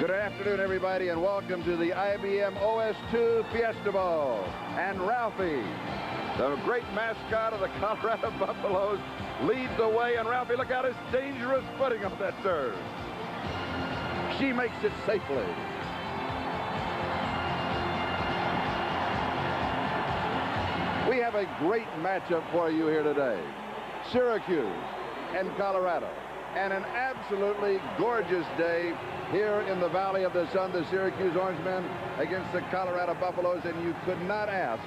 Good afternoon, everybody, and welcome to the IBM OS2 Fiesta Bowl. And Ralphie, the great mascot of the Colorado Buffaloes, leads the way. And Ralphie, look out, his dangerous footing on that serve. She makes it safely. We have a great matchup for you here today. Syracuse and Colorado. And an absolutely gorgeous day here in the Valley of the Sun. The Syracuse Orangemen against the Colorado Buffaloes, and you could not ask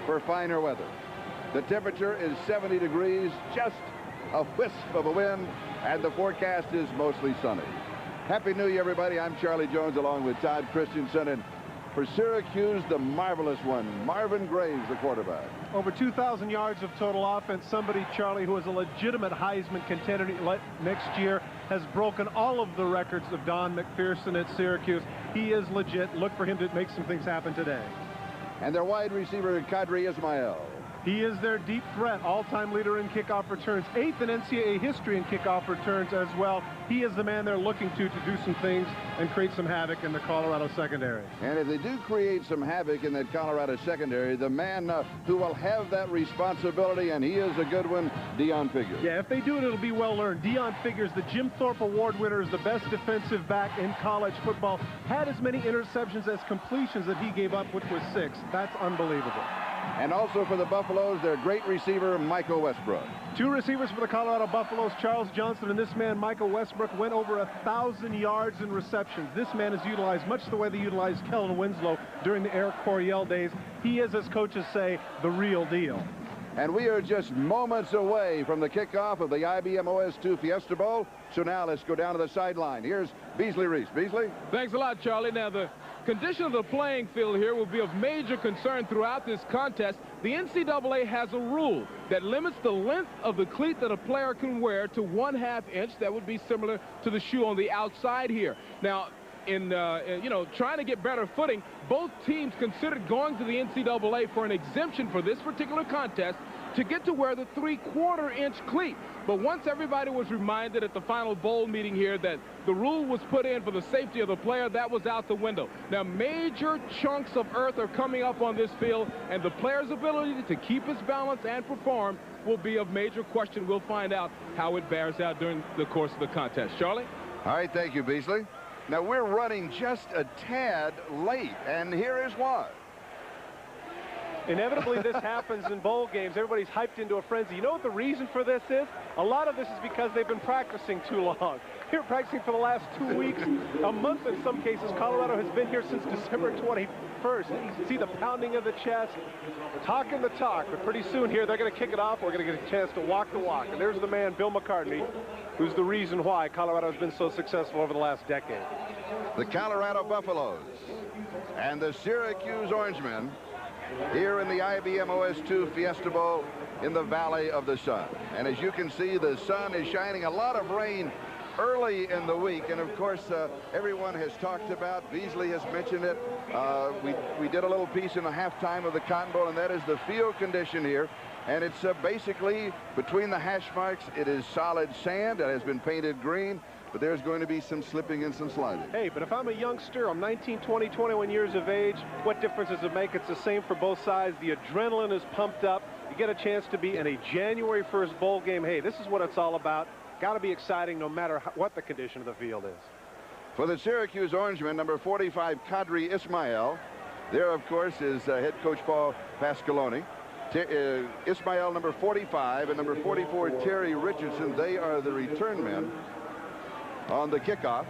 for finer weather. The temperature is 70 degrees, just a wisp of a wind, and the forecast is mostly sunny. Happy New Year, everybody. I'm Charlie Jones along with Todd Christensen, and for Syracuse, the marvelous one, Marvin, the quarterback. Over 2,000 yards of total offense. Somebody, Charlie, who is a legitimate Heisman contender next year, has broken all of the records of Don McPherson at Syracuse. He is legit. Look for him to make some things happen today. And their wide receiver, Kordell Ismail. He is their deep threat, all-time leader in kickoff returns, 8th in NCAA history in kickoff returns as well. He is the man they're looking to do some things and create some havoc in the Colorado secondary. And if they do create some havoc in that Colorado secondary, the man who will have that responsibility, and he is a good one, Deon Figures. Yeah, if they do it, it'll be well earned. Deon Figures, the Jim Thorpe Award winner, is the best defensive back in college football. Had as many interceptions as completions that he gave up, which was 6. That's unbelievable. And also for the Buffaloes, their great receiver, Michael Westbrook. 2 receivers for the Colorado Buffaloes, Charles Johnson and this man, Michael Westbrook, went over 1,000 yards in receptions. This man is utilized much the way they utilized Kellen Winslow during the Eric Coryell days. He is, as coaches say, the real deal. And we are just moments away from the kickoff of the IBM OS2 Fiesta Bowl. So now let's go down to the sideline. Here's Beasley Reese. Beasley? Thanks a lot, Charlie. Now, the condition of the playing field here will be of major concern throughout this contest. The NCAA has a rule that limits the length of the cleat that a player can wear to 1/2 inch. That would be similar to the shoe on the outside here. Now, in trying to get better footing, both teams considered going to the NCAA for an exemption for this particular contest to get to wear the 3/4 inch cleat. But once everybody was reminded at the final bowl meeting here that the rule was put in for the safety of the player, that was out the window. Now, major chunks of earth are coming up on this field, and the player's ability to keep his balance and perform will be of major question. We'll find out how it bears out during the course of the contest. Charlie? All right, thank you, Beasley. Now, we're running just a tad late, and here is why. Inevitably, this happens in bowl games. Everybody's hyped into a frenzy. You know what the reason for this is? A lot of this is because they've been practicing too long. Here practicing for the last 2 weeks, a month in some cases. Colorado has been here since December 21st. See the pounding of the chest, talking the talk. But pretty soon here, they're going to kick it off. We're going to get a chance to walk the walk. And there's the man, Bill McCartney, who's the reason why Colorado has been so successful over the last decade. The Colorado Buffaloes and the Syracuse Orangemen here in the IBM OS2 Fiesta Bowl in the Valley of the Sun. And as you can see, the sun is shining. A lot of rain early in the week, and of course everyone has talked about, Beasley has mentioned it, we did a little piece in the halftime of the Cotton Bowl, and that is the field condition here. And it's basically between the hash marks, it is solid sand that has been painted green, but there's going to be some slipping and some sliding. Hey, but if I'm a youngster, I'm 19, 20, 21 years of age, what difference does it make? It's the same for both sides. The adrenaline is pumped up. You get a chance to be in a January 1st bowl game. Hey, this is what it's all about. Got to be exciting no matter what the condition of the field is. For the Syracuse Orangemen, number 45, Kordell Ismail. There, of course, is head coach Paul Pasqualoni. Ismail, number 45, and number 44, Terry Richardson. They are the return men on the kickoff.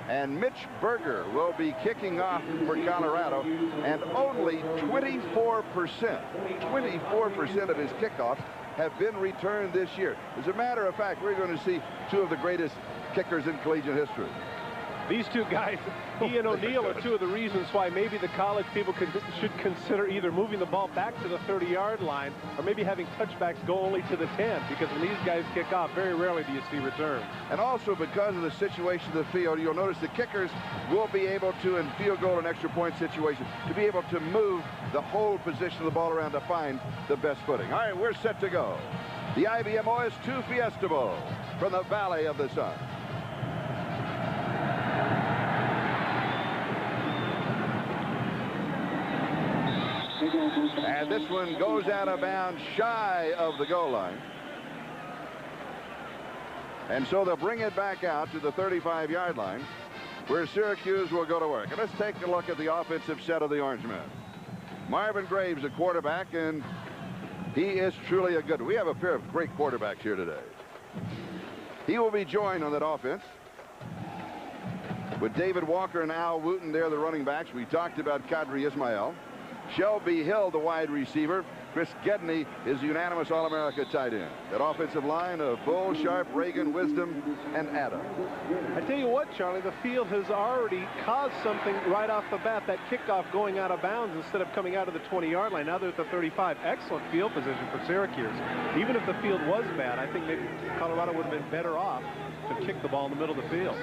And Mitch Berger will be kicking off for Colorado, and only 24% of his kickoffs have been returned this year. As a matter of fact, we're going to see 2 of the greatest kickers in collegiate history. These 2 guys, he and O'Neal, are 2 of the reasons why maybe the college people should consider either moving the ball back to the 30-yard line or maybe having touchbacks go only to the 10, because when these guys kick off, very rarely do you see returns. And also because of the situation of the field, you'll notice the kickers will be able to, in field goal and extra point situation, to be able to move the whole position of the ball around to find the best footing. All right, we're set to go. The IBM OS2 Fiesta Bowl from the Valley of the Sun. And this one goes out of bounds shy of the goal line. And so they'll bring it back out to the 35-yard line, where Syracuse will go to work. And let's take a look at the offensive set of the Orange Men. Marvin Graves, a quarterback, and he is truly a good one. We have a pair of great quarterbacks here today. He will be joined on that offense with David Walker and Al Wooten. They're the running backs. We talked about Kadri Ismail. Shelby Hill, the wide receiver. Chris Gedney is the unanimous All-America tight end. That offensive line of Bull, Sharp, Reagan, Wisdom, and Adams. I tell you what, Charlie, the field has already caused something right off the bat. That kickoff going out of bounds instead of coming out of the 20-yard line. Now they're at the 35. Excellent field position for Syracuse. Even if the field was bad, I think maybe Colorado would have been better off to kick the ball in the middle of the field.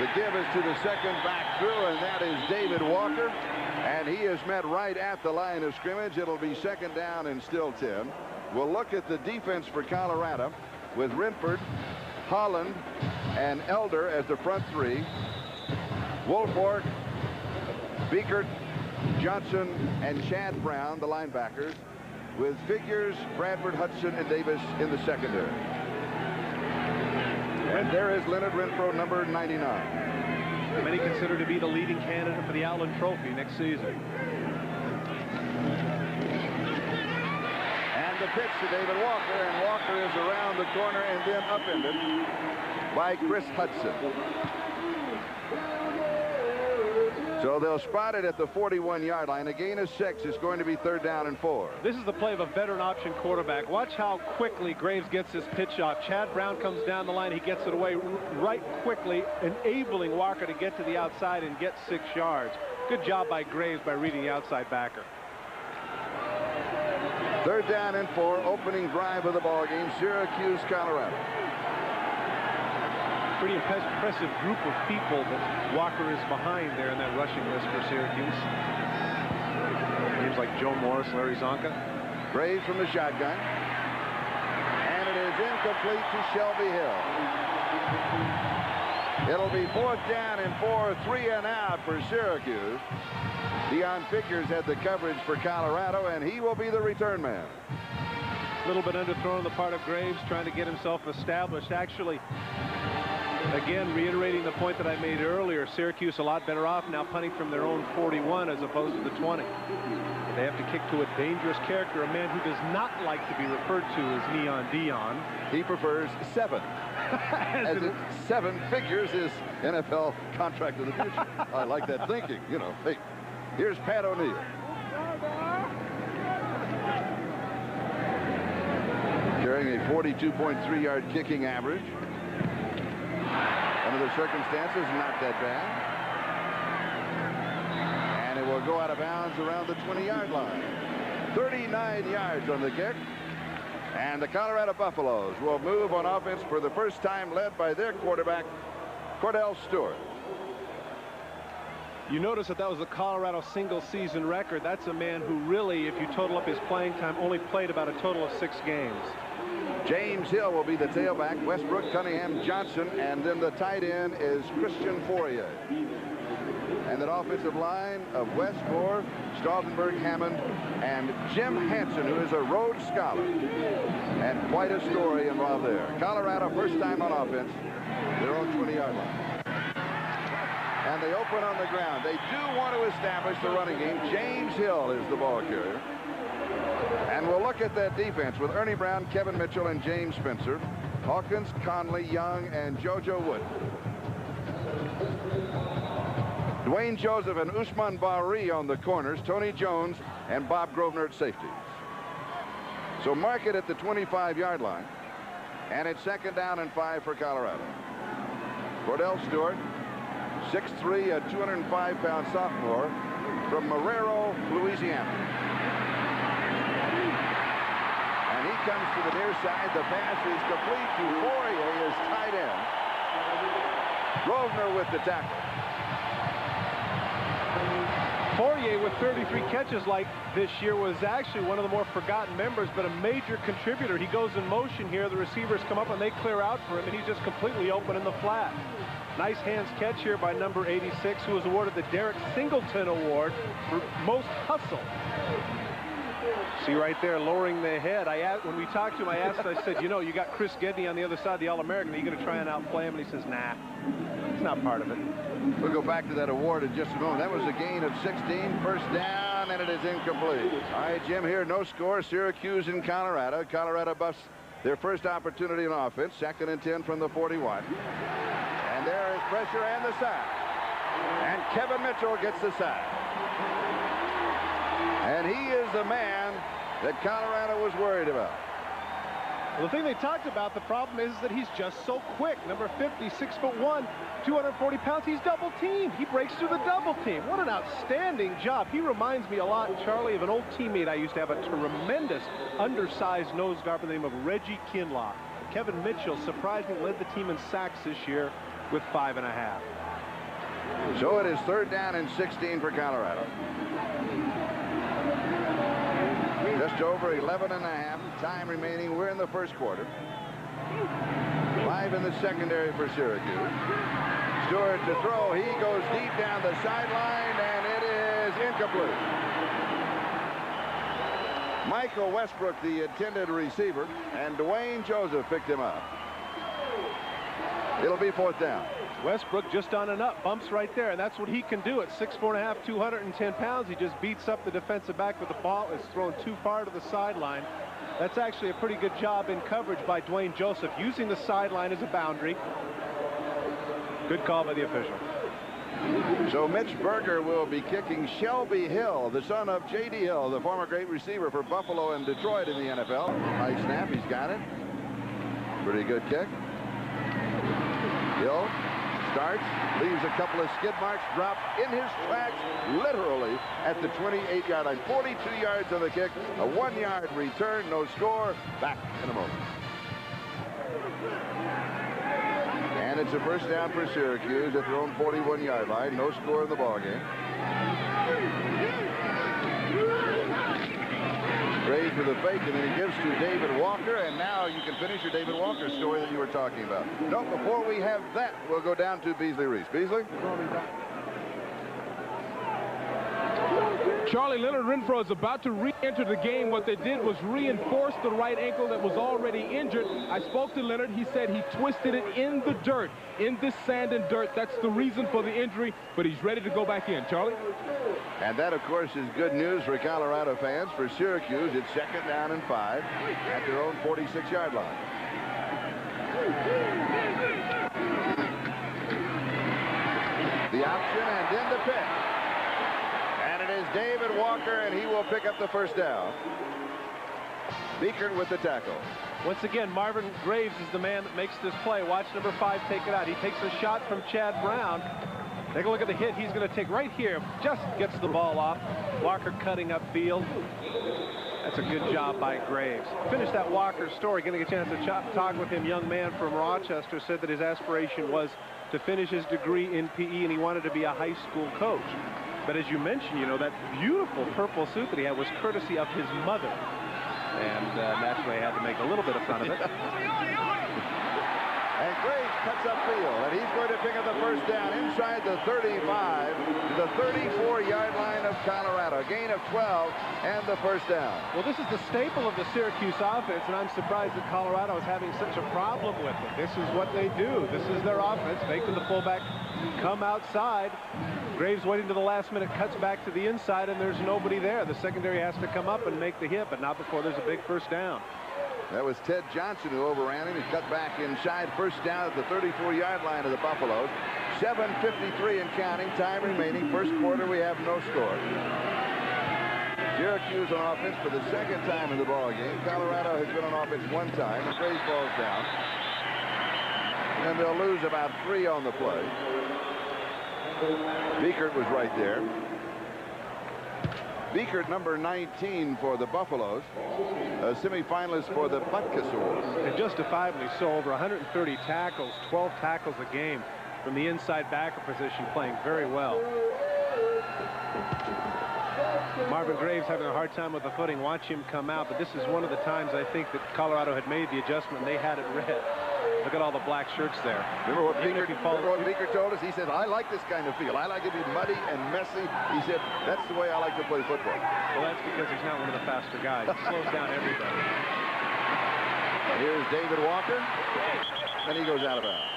The give is to the second back through, and that is David Walker. And he is met right at the line of scrimmage. It'll be second down and still 10. We'll look at the defense for Colorado with Renford, Holland, and Elder as the front three. Woolfolk, Biekert, Johnson, and Chad Brown, the linebackers, with Figures, Bradford, Hudson, and Davis in the secondary. And there is Leonard Renfro, number 99. Many consider to be the leading candidate for the Outland Trophy next season. And the pitch to David Walker, and Walker is around the corner and then upended by Chris Hudson. So they'll spot it at the 41-yard line. A gain of 6. It's going to be third down and 4. This is the play of a veteran option quarterback. Watch how quickly Graves gets his pitch off. Chad Brown comes down the line. He gets it away right quickly, enabling Walker to get to the outside and get 6 yards. Good job by Graves by reading the outside backer. Third down and 4. Opening drive of the ball game. Syracuse, Colorado. Pretty impressive group of people that Walker is behind there in that rushing list for Syracuse. Names like Joe Morris, Larry Zonka. Graves from the shotgun. And it is incomplete to Shelby Hill. It'll be fourth down and 4, 3 and out for Syracuse. Deion Figures had the coverage for Colorado, and he will be the return man. A little bit underthrown on the part of Graves, trying to get himself established. Actually, again, reiterating the point that I made earlier, Syracuse a lot better off now punting from their own 41 as opposed to the 20. They have to kick to a dangerous character, a man who does not like to be referred to as Neon Deion. He prefers 7. as in 7 figures his NFL contract of the future. I like that thinking, you know. Hey, here's Pat O'Neill. Carrying a 42.3-yard kicking average. Under the circumstances, not that bad. And it will go out of bounds around the 20-yard line. 39 yards on the kick. And the Colorado Buffaloes will move on offense for the first time, led by their quarterback, Kordell Stewart. You notice that was a Colorado single-season record. That's a man who really, if you total up his playing time, only played about a total of 6 games. James Hill will be the tailback. Westbrook, Cunningham, Johnson, and then the tight end is Christian Fourier. And that offensive line of Westmore, Staudenberg, Hammond, and Jim Hansen, who is a Rhodes Scholar. And quite a story involved there. Colorado, first time on offense, their own 20-yard line. And they open on the ground. They do want to establish the running game. James Hill is the ball carrier. And we'll look at that defense with Ernie Brown, Kevin Mitchell, and James Spencer. Hawkins, Conley, Young, and JoJo Wood. Dwayne Joseph and Usman Bari on the corners. Tony Jones and Bob Grosvenor at safeties. So mark it at the 25-yard line. And it's second down and 5 for Colorado. Kordell Stewart, 6'3", a 205-pound sophomore from Marrero, Louisiana. And he comes to the near side. The pass is complete to Fourier, his tight end. Grosvenor with the tackle. Fourier with 33 catches like this year was actually one of the more forgotten members, but a major contributor. He goes in motion here. The receivers come up and they clear out for him, and he's just completely open in the flat. Nice hands catch here by number 86, who was awarded the Derek Singleton Award for most hustle. See right there, lowering the head. When we talked to him, I said, you know, you got Chris Gedney on the other side of the All-American. Are you going to try and outplay him? And he says, nah, it's not part of it. We'll go back to that award in just a moment. That was a gain of 16, first down, and it is incomplete. All right, Jim, here, no score. Syracuse and Colorado. Colorado busts their first opportunity in offense. 2nd and 10 from the 41. And there is pressure and the sack. And Kevin Mitchell gets the sack. And he is the man that Colorado was worried about. Well, the thing they talked about, the problem is that he's just so quick. Number 50, 6'1", 240 pounds. He's double teamed. He breaks through the double team. What an outstanding job. He reminds me a lot, Charlie, of an old teammate I used to have, a tremendous undersized nose guard by the name of Reggie Kinlaw. Kevin Mitchell surprisingly led the team in sacks this year with 5.5. So it is 3rd down and 16 for Colorado. Just over 11.5 time remaining. We're in the first quarter. 5 in the secondary for Syracuse. Stewart to throw. He goes deep down the sideline, and it is incomplete. Michael Westbrook, the intended receiver, and Dwayne Joseph picked him up. It'll be 4th down. Westbrook just on and up, bumps right there, and that's what he can do at 6'4.5", 210 pounds. He just beats up the defensive back with the ball. It's thrown too far to the sideline. That's actually a pretty good job in coverage by Dwayne Joseph, using the sideline as a boundary. Good call by the official. So Mitch Berger will be kicking. Shelby Hill, the son of J.D. Hill, the former great receiver for Buffalo and Detroit in the NFL. Nice snap, he's got it. Pretty good kick. Hill starts, leaves a couple of skid marks, drop in his tracks, literally at the 28-yard line. 42 yards on the kick, a 1-yard return, no score. Back in a moment. And it's a first down for Syracuse at their own 41-yard line. No score in the ballgame. Graves with a fake, and then he gives to David Walker, and now you can finish your David Walker story that you were talking about. No, before we have that, we'll go down to Beasley Reese. Beasley? Charlie, Leonard Renfro is about to re-enter the game. What they did was reinforce the right ankle that was already injured. I spoke to Leonard. He said he twisted it in the dirt, in this sand and dirt. That's the reason for the injury, but he's ready to go back in. Charlie? And that, of course, is good news for Colorado fans. For Syracuse, it's 2nd down and 5 at their own 46-yard line. The option and then the pick. And it is David Walker, and he will pick up the first down. Beekert with the tackle. Once again, Marvin Graves is the man that makes this play. Watch number 5 take it out. He takes a shot from Chad Brown. Take a look at the hit he's going to take right here. Just gets the ball off. Walker cutting upfield. That's a good job by Graves. Finish that Walker story. Getting a chance to talk with him. Young man from Rochester said that his aspiration was to finish his degree in PE, and he wanted to be a high school coach. But as you mentioned, you know, that beautiful purple suit that he had was courtesy of his mother. And naturally, I had to make a little bit of fun of it. And Graves cuts upfield, and he's going to pick up the first down inside the 35 to the 34-yard line of Colorado. Gain of 12 and the first down. Well, this is the staple of the Syracuse offense, and I'm surprised that Colorado is having such a problem with it. This is what they do. This is their offense, making the fullback come outside. Graves waiting to the last minute, cuts back to the inside, and there's nobody there. The secondary has to come up and make the hit, but not before there's a big first down. That was Ted Johnson who overran him. He cut back inside, first down at the 34-yard line of the Buffaloes. 7:53 and counting, time remaining. First quarter, we have no score. Syracuse on offense for the second time in the ball game. Colorado has been on offense one time. Graves falls down. And they'll lose about 3 on the play. Beekert was right there. Beekert, number 19 for the Buffaloes, a semifinalist for the Butkus Award. And justifiably so, over 130 tackles, 12 tackles a game from the inside backer position, playing very well. Marvin Graves having a hard time with the footing. Watch him come out, but this is one of the times I think that Colorado had made the adjustment. They had it red. Look at all the black shirts there. Remember what Beaker told us? He said, I like this kind of field. I like it to be muddy and messy. He said, that's the way I like to play football. Well, that's because he's not one of the faster guys. He slows down everybody. Here's David Walker, and he goes out of bounds.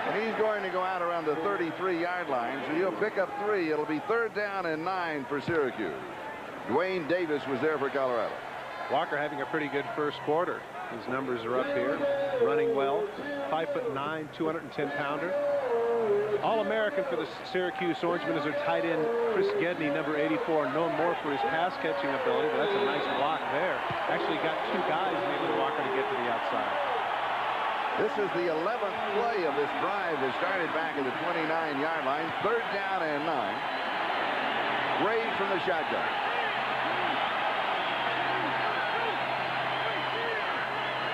And he's going to go out around the 33-yard line, so he'll pick up 3. It'll be 3rd down and 9 for Syracuse. Dwayne Davis was there for Colorado. Walker having a pretty good first quarter. His numbers are up here, running well. 5'9", 210-pounder. All-American for the Syracuse Orangemen is their tight end, Chris Gedney, number 84, known more for his pass-catching ability, but that's a nice block there. Actually got 2 guys enabling Walker to get to the outside. This is the 11th play of this drive that started back at the 29-yard line. 3rd down and 9. Graves from the shotgun.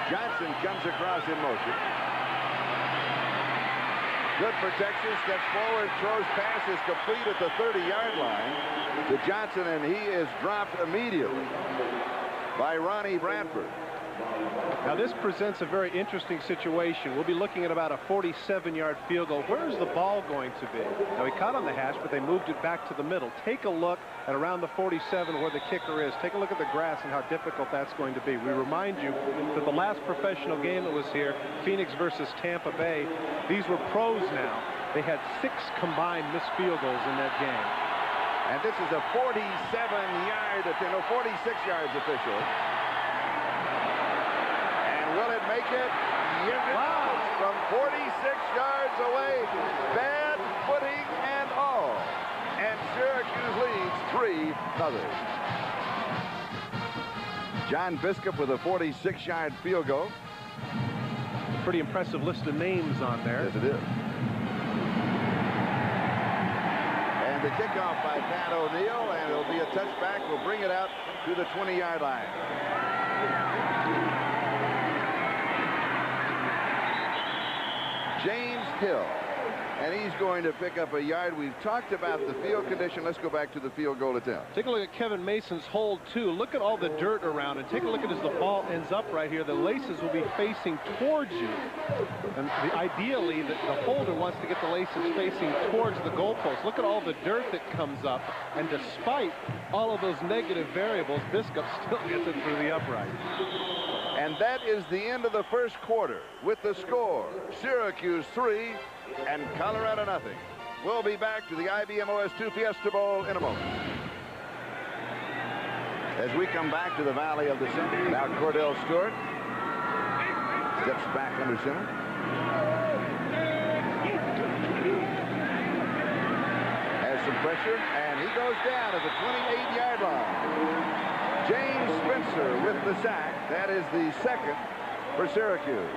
Johnson comes across in motion. Good protection, steps forward, throws passes complete at the 30-yard line to Johnson, and he is dropped immediately by Ronnie Bradford. Now this presents a very interesting situation. We'll be looking at about a 47-yard field goal. Where is the ball going to be? Now he caught on the hash, but they moved it back to the middle. Take a look at around the 47 where the kicker is. Take a look at the grass and how difficult that's going to be. We remind you that the last professional game that was here, Phoenix versus Tampa Bay, these were pros now. They had 6 combined missed field goals in that game. And this is a 46 yards official. Will it make it? Yes, it does. From 46 yards away. Bad footing and all. And Syracuse leads 3-0. John Biscup with a 46-yard field goal. Pretty impressive list of names on there. Yes, it is. And the kickoff by Pat O'Neill, and it'll be a touchback. We'll bring it out to the 20-yard line. James Hill, and he's going to pick up a yard. We've talked about the field condition. Let's go back to the field goal attempt. Take a look at Kevin Mason's hold, too. Look at all the dirt around, and take a look at as the ball ends up right here. The laces will be facing towards you. And ideally, the holder wants to get the laces facing towards the goalpost. Look at all the dirt that comes up, and despite all of those negative variables, Biscup still gets it through the upright. And that is the end of the first quarter with the score, Syracuse 3 and Colorado nothing. We'll be back to the IBM OS2 Fiesta Bowl in a moment. As we come back to the Valley of the Sun, now Kordell Stewart steps back under center. Has some pressure, and he goes down at the 28-yard line. James Spencer with the sack. That is the 2nd for Syracuse.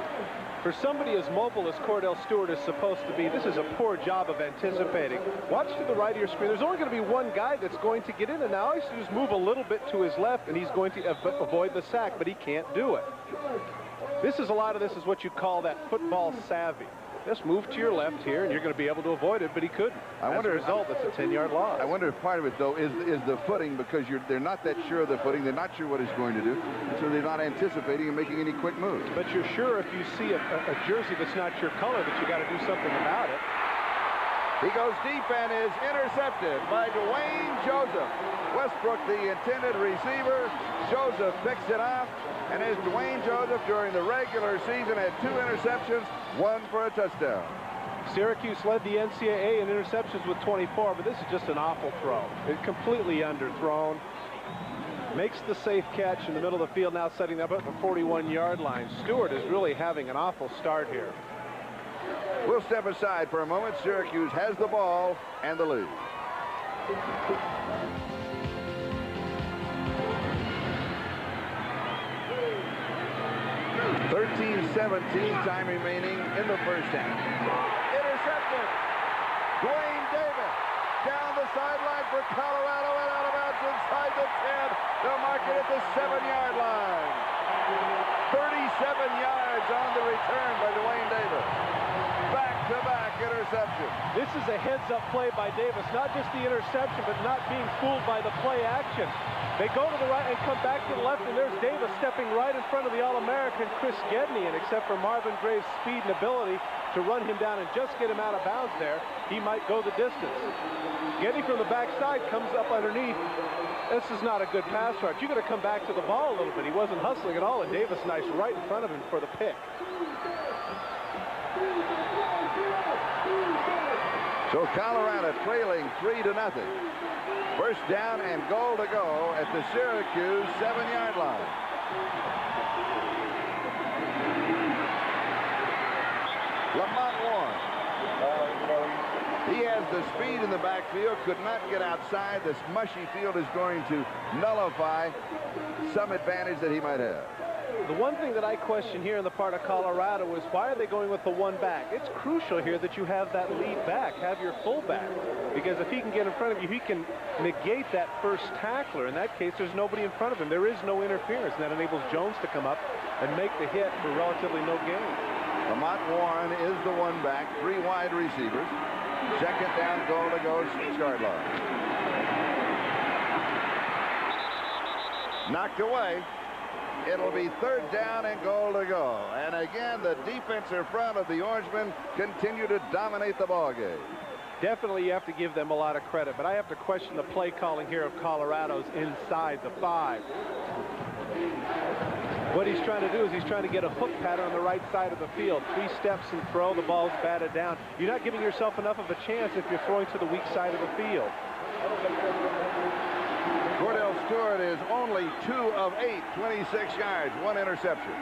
For somebody as mobile as Kordell Stewart is supposed to be, this is a poor job of anticipating. Watch to the right of your screen. There's only going to be one guy that's going to get in, and now he's just move a little bit to his left, and he's going to avoid the sack, but he can't do it. A lot of this is what you call that football savvy. Just move to your left here, and you're going to be able to avoid it, but he couldn't. As a result, it's a 10-yard loss. I wonder if part of it, though, is the footing, because they're not that sure of the footing. They're not sure what he's going to do, so they're not anticipating and making any quick moves. But you're sure if you see a jersey that's not your color that you got to do something about it. He goes deep and is intercepted by Dwayne Joseph. Westbrook, the intended receiver. Joseph picks it off. And as Dwayne Joseph during the regular season had 2 interceptions, 1 for a touchdown. Syracuse led the NCAA in interceptions with 24, but this is just an awful throw. It's completely underthrown. Makes the safe catch in the middle of the field, now setting up at the 41-yard line. Stewart is really having an awful start here. We'll step aside for a moment. Syracuse has the ball and the lead. 13-17, time remaining in the first half. Intercepted. Dwayne Davis down the sideline for Colorado and out of bounds inside the 10. They'll mark it at the 7-yard line. 37 yards on the return by Dwayne Davis. Back back-to-back interception. This is a heads-up play by Davis. Not just the interception, but not being fooled by the play action. They go to the right and come back to the left, and there's Davis stepping right in front of the All-American Chris Gedney. And except for Marvin Graves' speed and ability to run him down and just get him out of bounds there, he might go the distance. Gedney from the backside comes up underneath. This is not a good pass rush. You got to come back to the ball a little bit. He wasn't hustling at all, and Davis nice right in front of him for the pick. So Colorado trailing 3-0. First down and goal to go at the Syracuse 7-yard line. Lamont Warren. He has the speed in the backfield, could not get outside. This mushy field is going to nullify some advantage that he might have. The one thing that I question here in the part of Colorado is why are they going with the one back? It's crucial here that you have that lead back, have your fullback. Because if he can get in front of you, he can negate that first tackler. In that case, there's nobody in front of him. There is no interference, and that enables Jones to come up and make the hit for relatively no gain. Lamont Warren is the one back, 3 wide receivers. Second down, goal to go, 6-yard line. Knocked away. It'll be third down and goal to go. And again, the defensive front of the Orangemen continue to dominate the ball game. Definitely you have to give them a lot of credit, but I have to question the play calling here of Colorado's inside the 5. What he's trying to do is he's trying to get a hook pattern on the right side of the field. 3 steps and throw, the ball's batted down. You're not giving yourself enough of a chance if you're throwing to the weak side of the field. Kordell Stewart is only 2 of 8, 26 yards, 1 interception.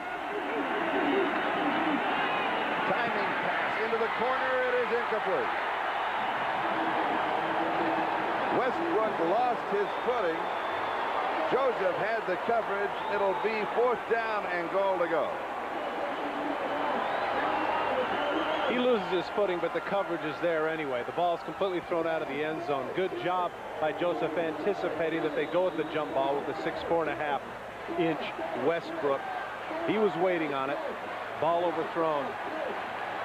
Timing pass into the corner, it is incomplete. Westbrook lost his footing. Joseph had the coverage. It'll be 4th down and goal to go. He loses his footing, but the coverage is there anyway. The ball is completely thrown out of the end zone. Good job by Joseph anticipating that they go with the jump ball with the 6'4.5" Westbrook. He was waiting on it. Ball overthrown.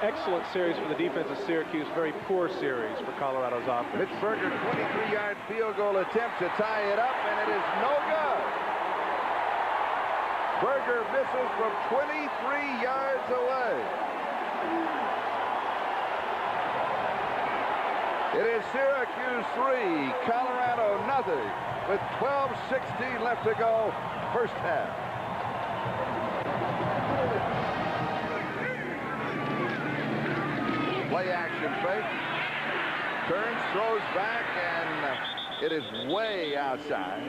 Excellent series for the defense of Syracuse. Very poor series for Colorado's offense. Mitch Berger, 23-yard field goal attempt to tie it up, and it is no good. Berger misses from 23 yards away. It is Syracuse 3, Colorado nothing, with 12:16 left to go, first half. Play action fake. Turns, throws back, and it is way outside.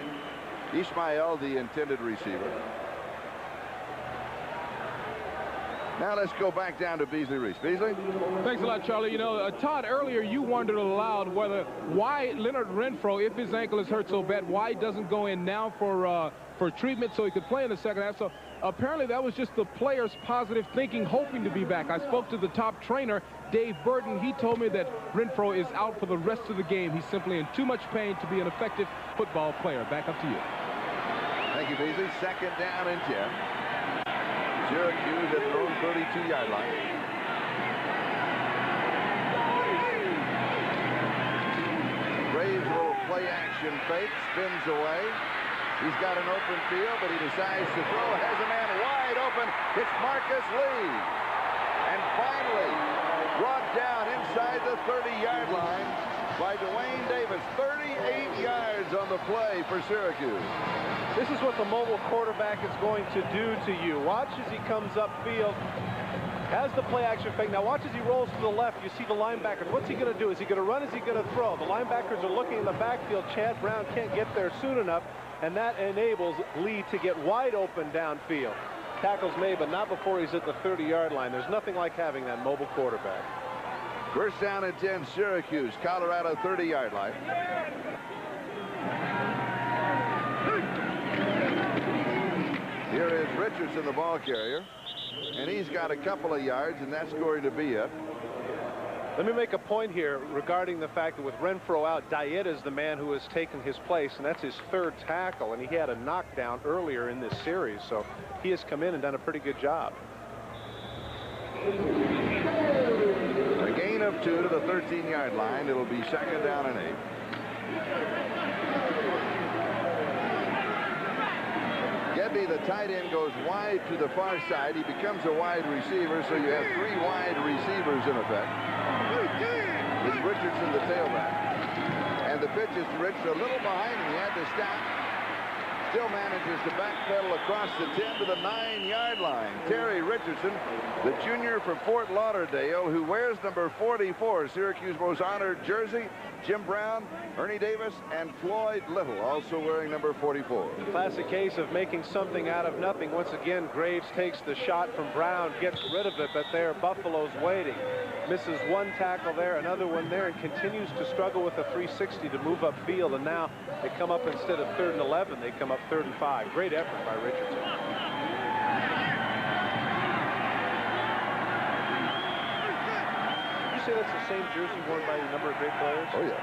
Ishmael, the intended receiver. Now let's go back down to Beasley Reese. Beasley? Thanks a lot, Charlie. You know, Todd, earlier you wondered aloud why Leonard Renfro, if his ankle is hurt so bad, why he doesn't go in now for treatment so he could play in the second half. So apparently that was just the players' positive thinking, hoping to be back. I spoke to the top trainer, Dave Burton. He told me that Renfro is out for the rest of the game. He's simply in too much pain to be an effective football player. Back up to you. Thank you, Beasley. Second down and 10. Syracuse at their own 32-yard line. Graves will play action fake, spins away. He's got an open field, but he decides to throw. Has a man wide open. It's Marcus Lee. And finally brought down inside the 30-yard line by Dwayne Davis. 38 yards on the play for Syracuse. This is what the mobile quarterback is going to do to you. Watch as he comes upfield. Has the play action fake. Now watch as he rolls to the left. You see the linebackers. What's he going to do? Is he going to run? Is he going to throw? The linebackers are looking in the backfield. Chad Brown can't get there soon enough, and that enables Lee to get wide open downfield. Tackles made, but not before he's at the 30-yard line. There's nothing like having that mobile quarterback. First down and 10, Syracuse. Colorado 30-yard line. Here is Richardson, the ball carrier, and he's got a couple of yards, and that's going to be it. Let me make a point here regarding the fact that with Renfro out, Diet is the man who has taken his place, and that's his 3rd tackle, and he had a knockdown earlier in this series, so he has come in and done a pretty good job. A gain of 2 to the 13-yard line. It'll be 2nd down and 8. Gedney, the tight end, goes wide to the far side. He becomes a wide receiver, so you have 3 wide receivers in effect. With Richardson the tailback. And the pitch is to Richardson a little behind him. He had to stop. Still manages to backpedal across the 10 to the 9-yard line. Terry Richardson, the junior from Fort Lauderdale, who wears number 44, Syracuse most honored jersey. Jim Brown, Ernie Davis, and Floyd Little also wearing number 44. Classic case of making something out of nothing. Once again, Graves takes the shot from Brown, gets rid of it, but there Buffalo's waiting. Misses one tackle there, another one there, and continues to struggle with a 360 to move upfield. And now they come up, instead of 3rd and 11, they come up 3rd and 5. Great effort by Richardson. Say that's the same jersey worn by a number of great players? Oh, yes.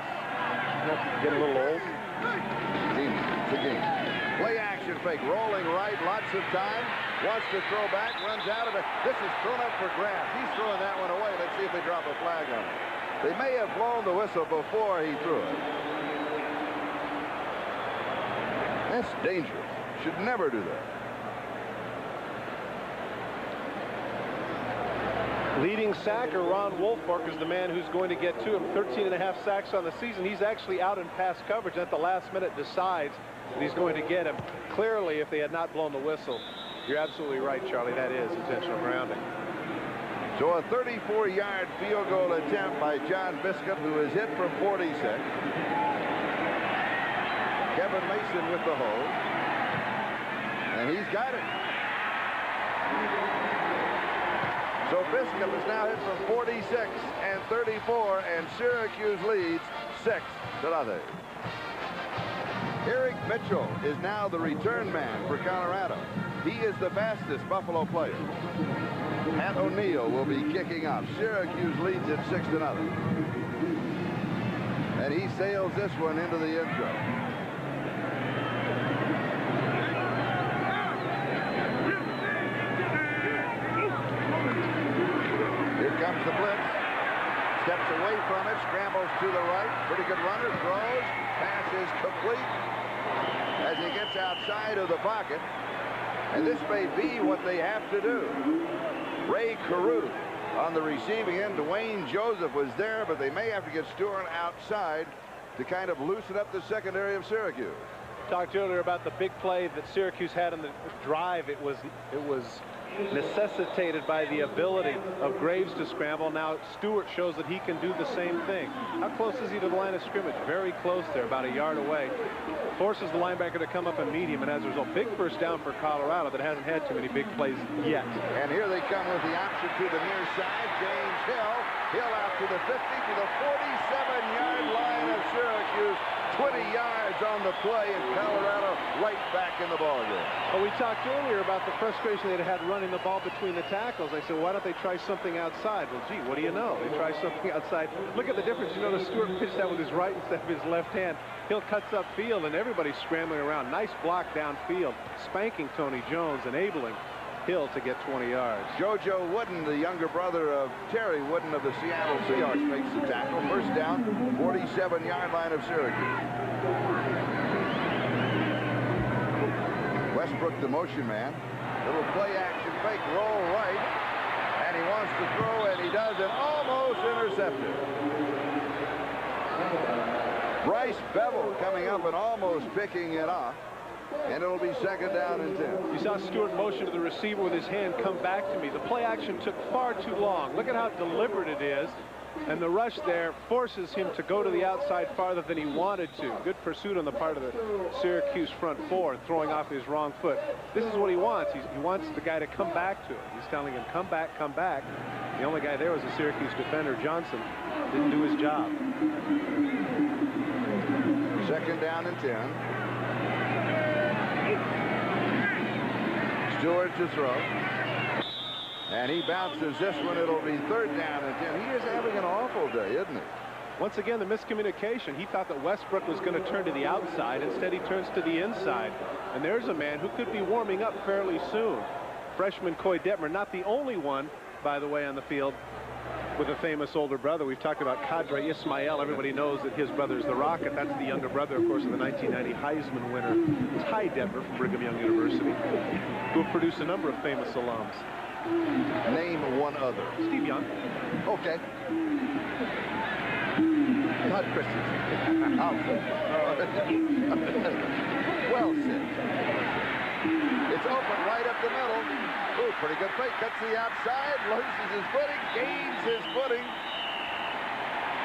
Get a little old. It's a game. Play action fake. Rolling right. Lots of time. Wants to throw back. Runs out of it. This is thrown up for grabs. He's throwing that one away. Let's see if they drop a flag on it. They may have blown the whistle before he threw it. That's dangerous. Should never do that. Leading sacker Ron Wolfork is the man who's going to get to him. 13.5 sacks on the season. He's actually out in pass coverage. At the last minute decides that he's going to get him. Clearly, if they had not blown the whistle, you're absolutely right, Charlie. That is intentional grounding. So a 34-yard field goal attempt by John Biscuit, who is hit from 46. Kevin Mason with the hold. And he's got it. So Biscuit is now hit from 46 and 34, and Syracuse leads 6-0. Eric Mitchell is now the return man for Colorado. He is the fastest Buffalo player. Pat O'Neill will be kicking off. Syracuse leads it 6-0. And he sails this one into the end zone. Comes the blitz, steps away from it, scrambles to the right, pretty good runner, throws, pass is complete as he gets outside of the pocket, and this may be what they have to do. Ray Carew on the receiving end. Dwayne Joseph was there, but they may have to get Stewart outside to kind of loosen up the secondary of Syracuse. Talked earlier about the big play that Syracuse had in the drive. It was necessitated by the ability of Graves to scramble. Now Stewart shows that he can do the same thing. How close is he to the line of scrimmage? Very close there, about a yard away. Forces the linebacker to come up and meet him, and as a result, big first down for Colorado that hasn't had too many big plays yet. And here they come with the option to the near side. James Hill. Hill out to the 50, to the 47-yard line of Syracuse. 20 yards on the play, and Colorado right back in the ballgame. Well, we talked earlier about the frustration they'd had running the ball between the tackles. I said, why don't they try something outside? Well, gee, what do you know? They try something outside. Look at the difference. You notice Stewart pitched that with his right instead of his left hand. Hill cuts upfield, and everybody's scrambling around. Nice block downfield, spanking Tony Jones, enabling Hill to get 20 yards. JoJo Wooden, the younger brother of Terry Wooden of the Seattle Seahawks, makes the tackle. First down, 47-yard line of Syracuse. Westbrook, the motion man. Little play action fake, roll right. And he wants to throw, and he does, and almost intercepted. Bryce Bevel coming up and almost picking it off. And it'll be second down and 10. You saw Stewart motion to the receiver with his hand, come back to me. The play action took far too long. Look at how deliberate it is. And the rush there forces him to go to the outside farther than he wanted to. Good pursuit on the part of the Syracuse front four, throwing off his wrong foot. This is what he wants. He wants the guy to come back to him. He's telling him, come back, come back. The only guy there was a Syracuse defender, Johnson. Didn't do his job. Second down and 10. Stewart to throw. And he bounces this one. It'll be third down and 10. He is having an awful day, isn't he? Once again, the miscommunication. He thought that Westbrook was going to turn to the outside. Instead, he turns to the inside. And there's a man who could be warming up fairly soon. Freshman Coy Detmer, not the only one, by the way, on the field with a famous older brother. We've talked about Kadri Ismail. Everybody knows that his brother is the Rocket. That's the younger brother, of course, of the 1990 Heisman winner, Ty Detmer from Brigham Young University, who have produced a number of famous alums. Name one other. Steve Young. Okay. Todd Christensen. Well said. It's open right up the middle. Ooh, pretty good fake. Cuts the outside, loses his footing, gains his footing.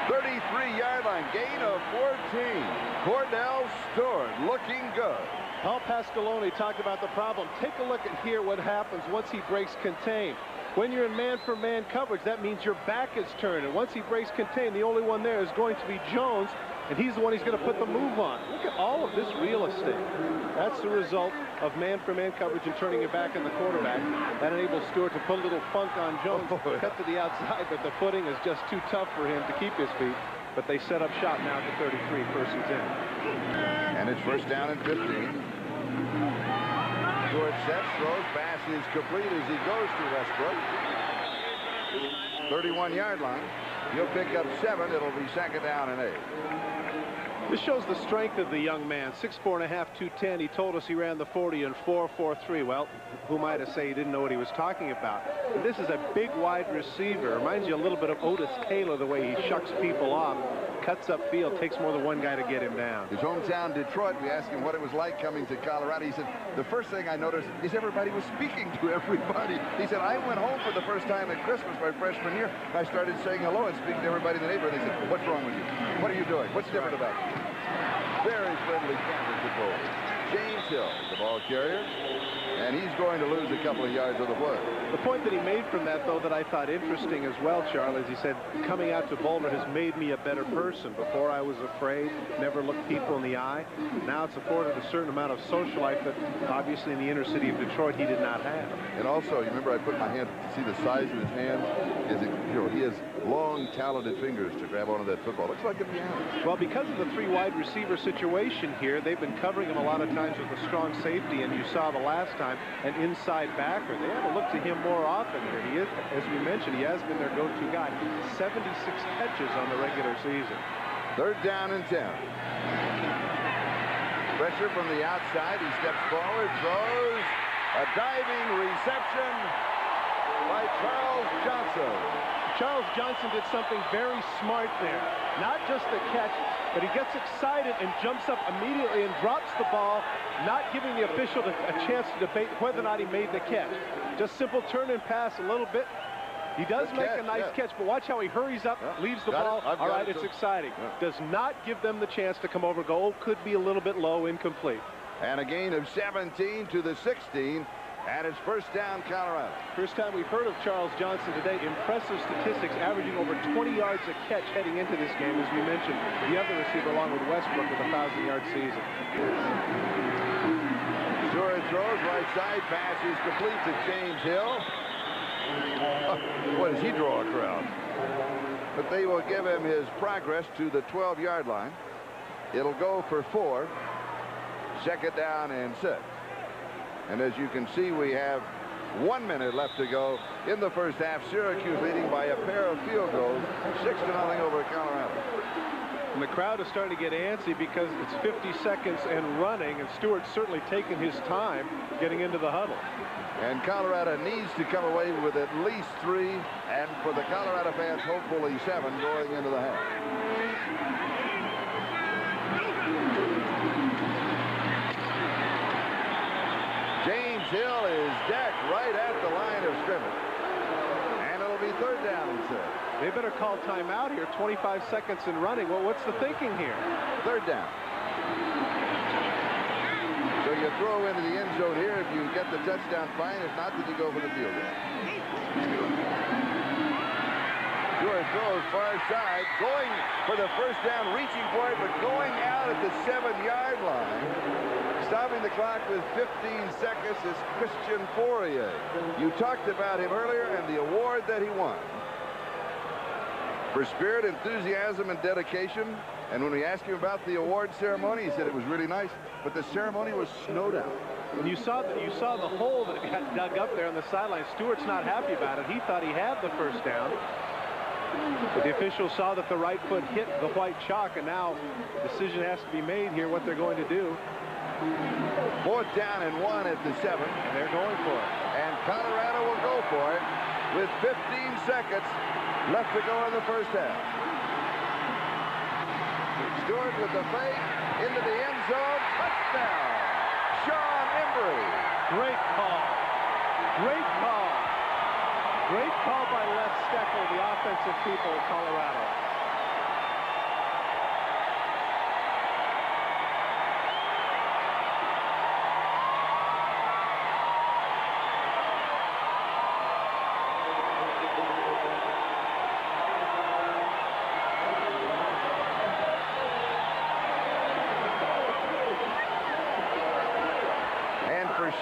33-yard line, gain of 14. Kordell Stewart looking good. Paul Pasqualoni talked about the problem. Take a look at here what happens once he breaks contain. When you're in man-for-man coverage, that means your back is turned. And once he breaks contain, the only one there is going to be Jones, and he's the one he's going to put the move on. Look at all of this real estate. That's the result of man-for-man coverage and turning your back on the quarterback. That enables Stewart to put a little funk on Jones, cut to the outside, but the footing is just too tough for him to keep his feet. But they set up shop now at the 33, first and 10. And it's first down and 15. Stewart sets, throws, pass is complete as he goes to Westbrook. 31-yard line. He'll pick up 7. It'll be second down and 8. This shows the strength of the young man. 6'4 1/2", 210. He told us he ran the 40 in 4.43. Well, who am I to say he didn't know what he was talking about? And this is a big wide receiver. Reminds you a little bit of Otis Taylor, the way he shucks people off. Cuts up field, takes more than one guy to get him down. His hometown, Detroit, we asked him what it was like coming to Colorado. He said, the first thing I noticed is everybody was speaking to everybody. He said, I went home for the first time at Christmas my freshman year. I started saying hello and speaking to everybody in the neighborhood. They said, what's wrong with you? What are you doing? What's different about you? Very friendly camera control. James Hill, the ball carrier, and he's going to lose a couple of yards of the play. The point that he made from that, though, that I thought interesting as well, Charlie, is he said, coming out to Boulder has made me a better person. Before I was afraid, never looked people in the eye. Now it's afforded a certain amount of social life that obviously in the inner city of Detroit he did not have. And also, you remember I put my hand to see the size of his hand? He has long, talented fingers to grab onto that football. Looks like a piano. Well, because of the 3 wide receiver situation here, they've been covering him a lot of times with a strong safety, and you saw the last time an inside backer. They have to look to him more often here. He is, as we mentioned, he has been their go-to guy. 76 catches on the regular season. Third down and 10. Pressure from the outside. He steps forward, throws. A diving reception by Charles Johnson. Charles Johnson did something very smart there. Not just the catch, but he gets excited and jumps up immediately and drops the ball, not giving the official a chance to debate whether or not he made the catch. Just simple turn and pass a little bit. He does make a nice catch, but watch how he hurries up, leaves the ball. All right, it's exciting. Does not give them the chance to come over. Goal could be a little bit low, incomplete. And a gain of 17 to the 16. And it's first down, Colorado. First time we've heard of Charles Johnson today. Impressive statistics, averaging over 20 yards a catch heading into this game. As we mentioned, the other receiver along with Westbrook with a 1,000-yard season. Stewart throws right side, pass is complete to James Hill. Boy, does he draw a crowd. But they will give him his progress to the 12-yard line. It'll go for 4. Second down and 6. And as you can see, we have 1 minute left to go in the first half. Syracuse leading by a pair of field goals, 6-0 over Colorado. And the crowd is starting to get antsy because it's 50 seconds and running, and Stewart's certainly taken his time getting into the huddle. And Colorado needs to come away with at least 3, and for the Colorado fans, hopefully 7 going into the half. James Hill is decked right at the line of scrimmage. And it'll be third down and 6. They better call timeout here. 25 seconds in running. Well, what's the thinking here? Third down. So you throw into the end zone here. If you get the touchdown, fine. If not, then you go for the field goal. Stewart throws far side, going for the first down, reaching for it, but going out at the 7-yard line. Stopping the clock with 15 seconds is Christian Fourier. You talked about him earlier and the award that he won. For spirit, enthusiasm, and dedication. And when we asked him about the award ceremony, he said it was really nice, but the ceremony was snowed out. When you saw the hole that got dug up there on the sideline, Stewart's not happy about it. He thought he had the first down. But the officials saw that the right foot hit the white chalk, and now a decision has to be made here what they're going to do. 4th down and 1 at the 7. And they're going for it. And Colorado will go for it with 15 seconds left to go in the first half. Stewart with the fake into the end zone. Touchdown. Sean Embry. Great call. Great call. Great call by Les Steckel, the offensive people of Colorado.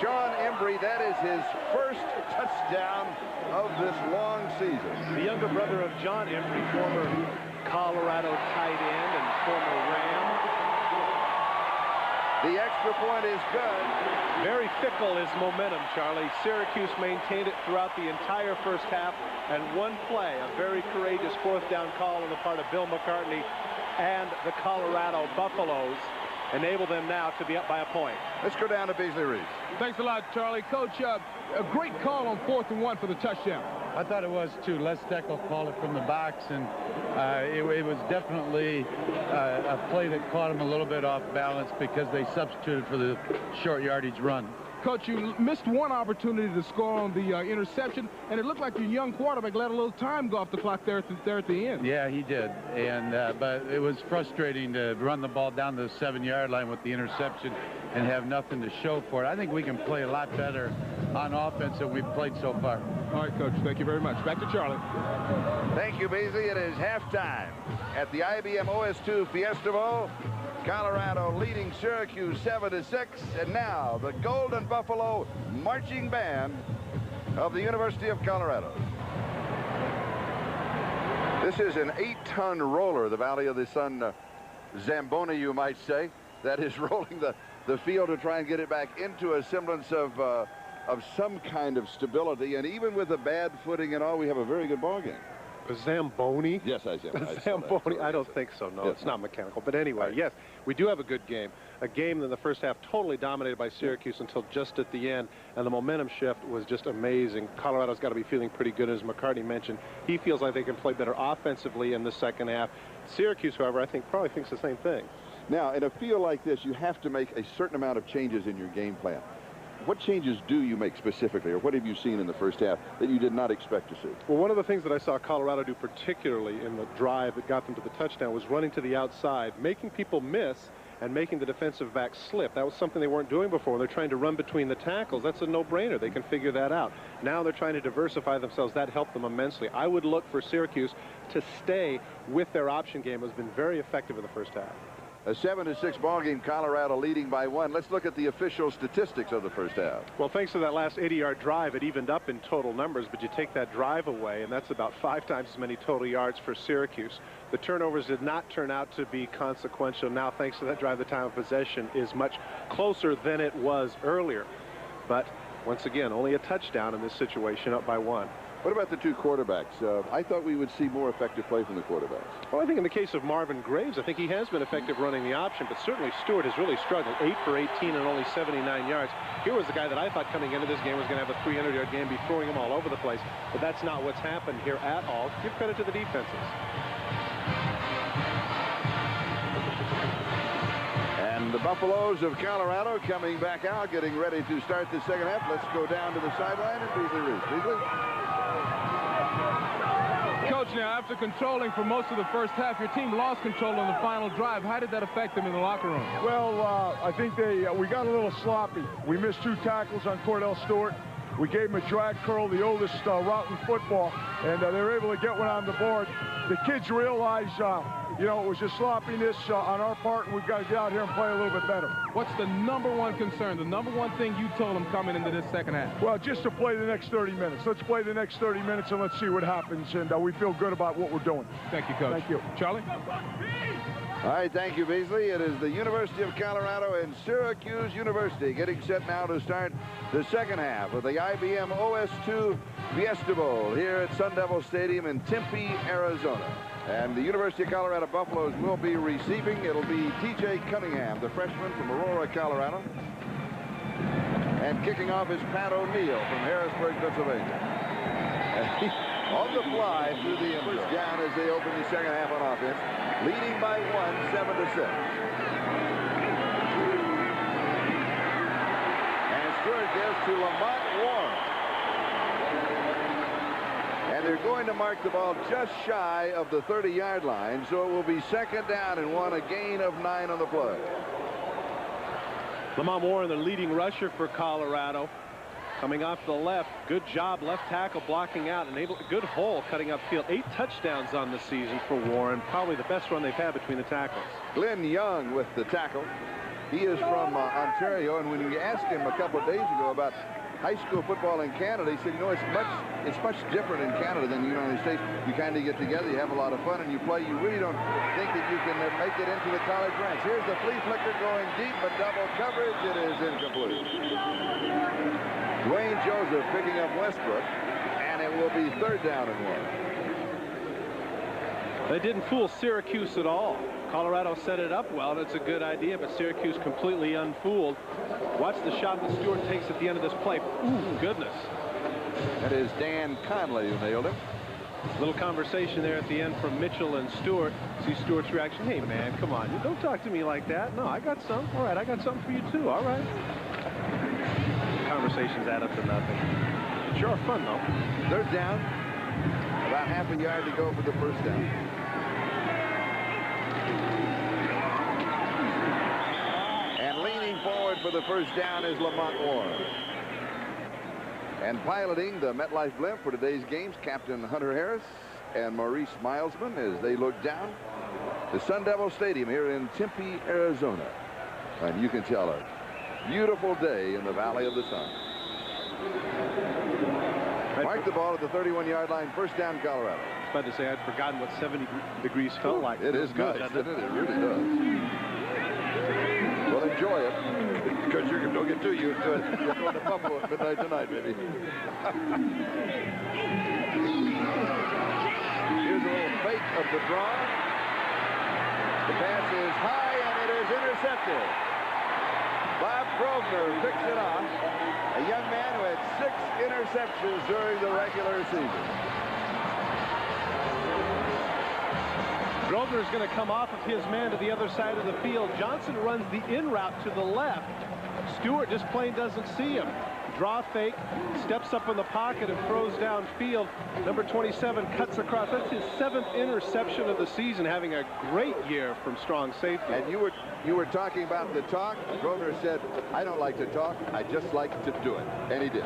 Sean Embry, that is his first touchdown of this long season. The younger brother of John Embry, former Colorado tight end and former Ram. The extra point is good. Very fickle is momentum, Charlie. Syracuse maintained it throughout the entire first half, and one play, a very courageous 4th down call on the part of Bill McCartney and the Colorado Buffaloes enable them now to be up by a point. Let's go down to Beasley Reese. Thanks a lot, Charlie. Coach, a great call on 4th and 1 for the touchdown. I thought it was, too. Les Steckel called it from the box, and it was definitely a play that caught him a little bit off balance because they substituted for the short yardage run. Coach, you missed one opportunity to score on the interception, and it looked like your young quarterback let a little time go off the clock there at the end. Yeah, he did. And but it was frustrating to run the ball down the 7-yard line with the interception and have nothing to show for it. I think we can play a lot better on offense than we've played so far. All right, Coach. Thank you very much. Back to Charlie. Thank you, Beasley. It is halftime at the IBM OS2 Fiesta Bowl. Colorado leading Syracuse 7-6, and now the Golden Buffalo marching band of the University of Colorado. This is an 8-ton roller, the Valley of the Sun Zamboni, you might say, that is rolling the field to try and get it back into a semblance of some kind of stability. And even with a bad footing and all, we have a very good ball game. A Zamboni? Yes, I said. Zamboni? I don't think so. No, yes, it's not mechanical. But anyway, yes, we do have a good game. A game in the first half totally dominated by Syracuse until just at the end, and the momentum shift was just amazing. Colorado's got to be feeling pretty good, as McCartney mentioned. He feels like they can play better offensively in the second half. Syracuse, however, I think probably thinks the same thing. Now, in a field like this, you have to make a certain amount of changes in your game plan. What changes do you make specifically, or what have you seen in the first half that you did not expect to see? Well, one of the things that I saw Colorado do particularly in the drive that got them to the touchdown was running to the outside, making people miss and making the defensive back slip. That was something they weren't doing before. They're trying to run between the tackles. That's a no-brainer. They can figure that out. Now they're trying to diversify themselves. That helped them immensely. I would look for Syracuse to stay with their option game. It has been very effective in the first half. A 7-6 ball game, Colorado leading by 1. Let's look at the official statistics of the first half. Well, thanks to that last 80-yard drive, it evened up in total numbers, but you take that drive away, and that's about 5 times as many total yards for Syracuse. The turnovers did not turn out to be consequential. Now, thanks to that drive, the time of possession is much closer than it was earlier. But once again, only a touchdown in this situation, up by 1. What about the two quarterbacks? I thought we would see more effective play from the quarterbacks. Well, I think in the case of Marvin Graves, I think he has been effective running the option, but certainly Stewart has really struggled. 8 for 18 and only 79 yards. Here was the guy that I thought coming into this game was going to have a 300-yard game, be throwing him all over the place. But that's not what's happened here at all. Give credit to the defenses. And the Buffaloes of Colorado coming back out, getting ready to start the second half. Let's go down to the sideline and Beasley Reese. Beasley? Coach, now after controlling for most of the first half, your team lost control on the final drive. How did that affect them in the locker room? Well, I think we got a little sloppy. We missed 2 tackles on Kordell Stewart. We gave him a drag curl, the oldest route in football, and they were able to get one on the board. The kids realize, you know, it was just sloppiness on our part, and we've got to get out here and play a little bit better. What's the #1 concern, the #1 thing you told them coming into this second half? Well, just to play the next 30 minutes. Let's play the next 30 minutes, and let's see what happens, and we feel good about what we're doing. Thank you, Coach. Thank you. Charlie? All right, thank you, Beasley. It is the University of Colorado and Syracuse University getting set now to start the second half of the IBM OS2 Fiesta Bowl here at Sun Devil Stadium in Tempe, Arizona. And the University of Colorado Buffaloes will be receiving. It'll be T.J. Cunningham, the freshman from Aurora, Colorado. And kicking off is Pat O'Neill from Harrisburg, Pennsylvania. On the fly through the first down as they open the second half on offense, leading by 1, 7-6. And Stewart gives to Lamont Warren. And they're going to mark the ball just shy of the 30-yard line, so it will be second down and 1, a gain of 9 on the play. Lamont Warren, the leading rusher for Colorado. Coming off the left, good job, left tackle blocking out, and good hole cutting upfield. 8 touchdowns on the season for Warren. Probably the best run they've had between the tackles. Glenn Young with the tackle. He is from Ontario, and when we asked him a couple of days ago about high school football in Canada, he said, you know, it's much different in Canada than the United States. You kind of get together, you have a lot of fun, and you play. You really don't think that you can make it into the college ranks. Here's the flea flicker going deep, but double coverage. It is incomplete. Dwayne Joseph picking up Westbrook, and it will be third down and 1. They didn't fool Syracuse at all. Colorado set it up well, and it's a good idea, but Syracuse completely unfooled. Watch the shot that Stewart takes at the end of this play. Ooh, goodness. That is Dan Conley who nailed him. Little conversation there at the end from Mitchell and Stewart. See Stewart's reaction. Hey, man, come on. You don't talk to me like that. No, I got some. All right, I got something for you, too. All right. Conversations add up to nothing. Sure fun, though. Third down. About half a yard to go for the first down. And leaning forward for the first down is Lamont Warren. And piloting the MetLife blimp for today's games, Captain Hunter Harris and Maurice Milesman as they look down the Sun Devil Stadium here in Tempe, Arizona. And you can tell a beautiful day in the Valley of the Sun. Mark the ball at the 31-yard line, first down, Colorado. I was about to say I'd forgotten what 70 degrees felt like. It is good, nice, isn't it? It really does. Well, enjoy it, because you're going to get too used to it. You're going to Buffalo at midnight tonight, maybe. Here's a little fake of the draw. The pass is high, and it is intercepted. Bob Grosvenor picks it off. A young man who had 6 interceptions during the regular season. Grosvenor's going to come off of his man to the other side of the field. Johnson runs the in route to the left. Stewart just plain doesn't see him. Draw fake, steps up in the pocket and throws downfield. Number 27 cuts across. That's his 7th interception of the season, having a great year from strong safety. And you were talking about the talk. Grosvenor said, I don't like to talk, I just like to do it. And he did.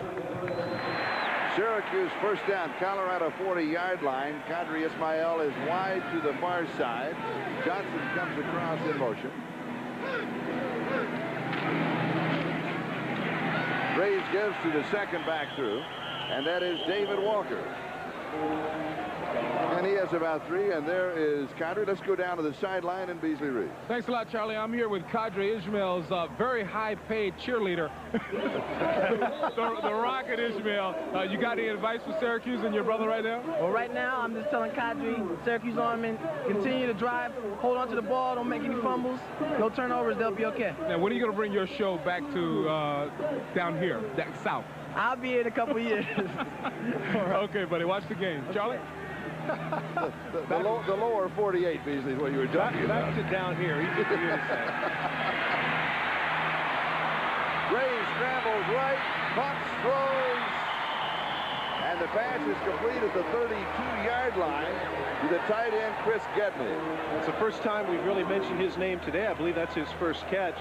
Syracuse first down, Colorado 40-yard line. Qadri Ismail is wide to the far side. Johnson comes across in motion. Graves gives to the second back through, and that is David Walker. And he has about 3, and there is Qadri. Let's go down to the sideline and Beasley Reed. Thanks a lot, Charlie. I'm here with Qadri Ismail's very high-paid cheerleader, the Rocket Ismail. You got any advice for Syracuse and your brother right now? Well, right now, I'm just telling Qadri, Syracuse Army, continue to drive, hold on to the ball, don't make any fumbles, no turnovers, they'll be okay. Now, when are you going to bring your show back to down here, down south? I'll be here in a couple of years. Okay, buddy, watch the game. Charlie? The lower 48, Beasley, is what you were talking about. Back to down here. He's just here to say. Graves scrambles right, Bucks throws, and the pass is complete at the 32-yard line to the tight end, Chris Gedney. It's the first time we've really mentioned his name today. I believe that's his first catch.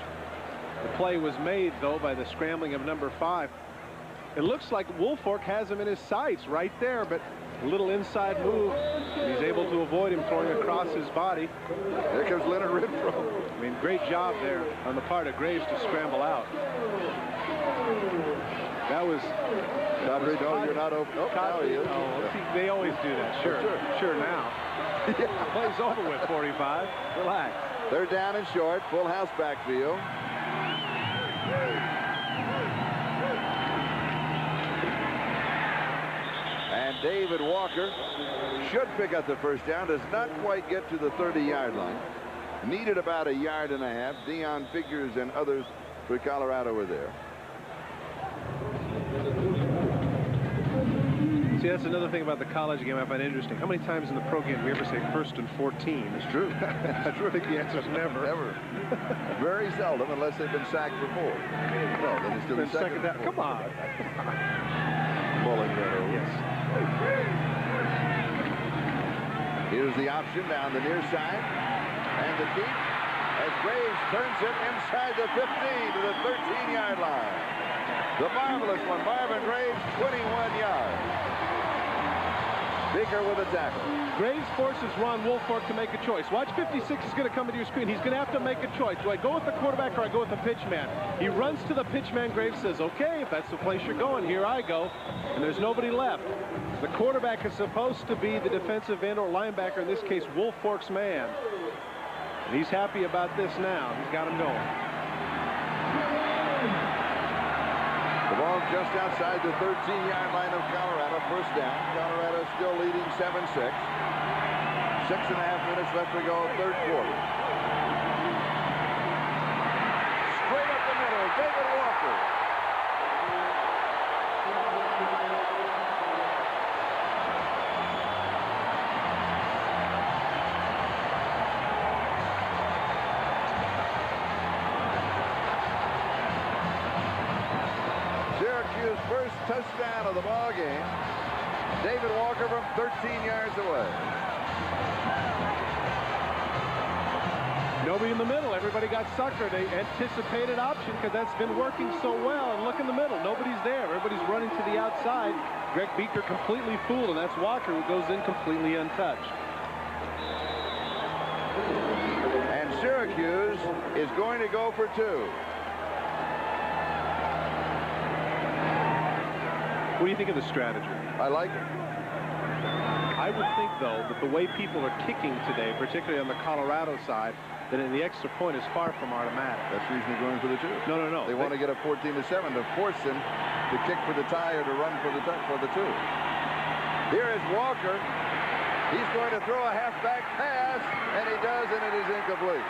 The play was made, though, by the scrambling of number 5. It looks like Woolfolk has him in his sights right there, but a little inside move. He's able to avoid him throwing across his body. There comes Leonard Renfro. I mean, great job there on the part of Graves to scramble out. That was... No, you're not open. Oh, now he is. Oh, they always do that. Sure now. Yeah. Play's over with, 45. Relax. Third down and short, full house backfield. And David Walker should pick up the first down. Does not quite get to the 30-yard line. Needed about a yard and a half. Dion Figures and others for Colorado were there. See, that's another thing about the college game I find interesting. How many times in the pro game do we ever say 1st and 14? It's true. I think the answer is never. Never. Very seldom, unless they've been sacked before. No, then it's still second down. Come on. Bowling right over. Yes. Here's the option down the near side. And the deep as Graves turns it inside the 15 to the 13-yard line. The marvelous one, Marvin Graves, 21 yards. Beaker with a tackle. Graves forces Ron Woolfolk to make a choice. Watch 56 is going to come into your screen. He's going to have to make a choice. Do I go with the quarterback or I go with the pitch man? He runs to the pitch man. Graves says, okay, if that's the place you're going, here I go. And there's nobody left. The quarterback is supposed to be the defensive end or linebacker, in this case, Woolfolk's man. And he's happy about this now. He's got him going. The ball just outside the 13-yard line of Colorado. First down. Colorado still leading 7-6. 6.5 minutes left to go, third quarter. Straight up the middle, David Walker. Syracuse first touchdown of the ball game. David Walker from 13 yards away. Nobody in the middle. Everybody got suckered. They anticipated option because that's been working so well. And look in the middle. Nobody's there. Everybody's running to the outside. Greg Beaker completely fooled, and that's Walker who goes in completely untouched. And Syracuse is going to go for two. What do you think of the strategy? I like it. I would think, though, that the way people are kicking today, particularly on the Colorado side, that in the extra point is far from automatic. That's the reason they're going for the two. No. They want to get a 14-7 to force them to kick for the tie or to run for the two. Here is Walker. He's going to throw a halfback pass, and he does, and it is incomplete.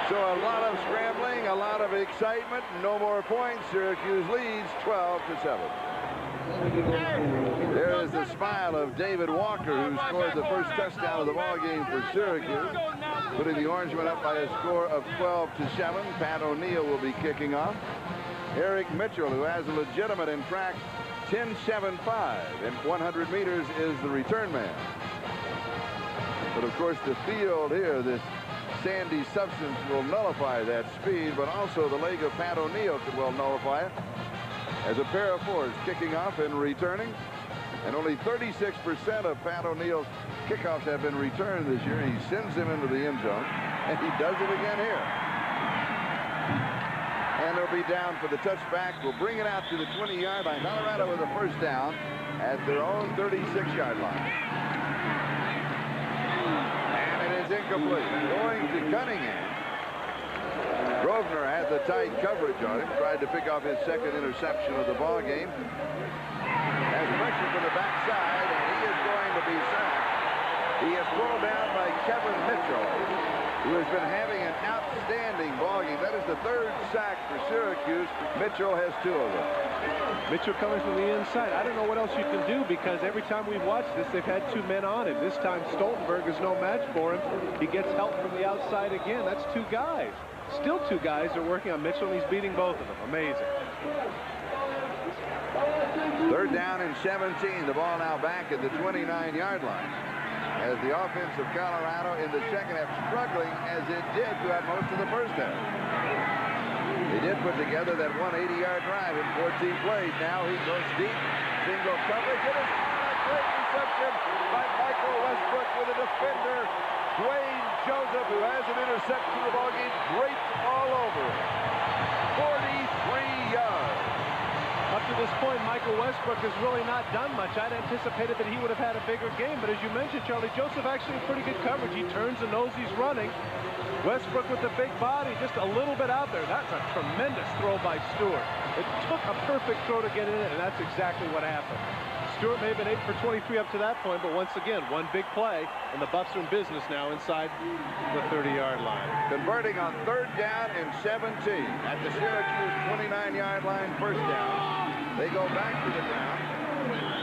So a lot of scrambling, a lot of excitement, no more points. Syracuse leads 12-7. There is the smile of David Walker, who scored the first touchdown of the ball game for Syracuse, putting the Orangemen up by a score of 12-7. Pat O'Neill will be kicking off. Eric Mitchell, who has a legitimate, in fact, 10.75 in 100 meters, is the return man. But of course, the field here, this sandy substance, will nullify that speed, but also the leg of Pat O'Neill could well nullify it. As a pair of fours kicking off and returning, and only 36% of Pat O'Neill's kickoffs have been returned this year. He sends them into the end zone, and he does it again here. And they'll be down for the touchback. We'll bring it out to the 20-yard line. Colorado with a first down at their own 36-yard line. And it is incomplete. Going to Cunningham. Grosvenor had the tight coverage on him. Tried to pick off his second interception of the ball game. Has pressure from the backside, and he is going to be sacked. He is pulled down by Kevin Mitchell, who has been having an outstanding ball game. That is the third sack for Syracuse. Mitchell has two of them. Mitchell coming from the inside. I don't know what else you can do, because every time we've watched this, they've had two men on him. This time Stoltenberg is no match for him. He gets help from the outside again. That's two guys. Still two guys are working on Mitchell, and he's beating both of them. Amazing. Third down and 17. The ball now back at the 29-yard line, as the offense of Colorado in the second half struggling as it did throughout most of the first half. They did put together that 180-yard drive in 14 plays. Now he goes deep, single coverage. It is a great reception by Michael Westbrook with a defender, Dwayne Joseph, who has an interception of the ball game, draped all over it. 43 yards. Up to this point, Mike Michael Westbrook has really not done much. I'd anticipated that he would have had a bigger game, but as you mentioned, Charlie, Joseph actually pretty good coverage. He turns and knows he's running. Westbrook with the big body, just a little bit out there. That's a tremendous throw by Stewart. It took a perfect throw to get in it, and that's exactly what happened. Stewart may have been 8 for 23 up to that point, but once again, one big play, and the Buffs are in business now inside the 30-yard line. Converting on 3rd down and 17 at the Syracuse 29-yard line, first down. They go back to the down,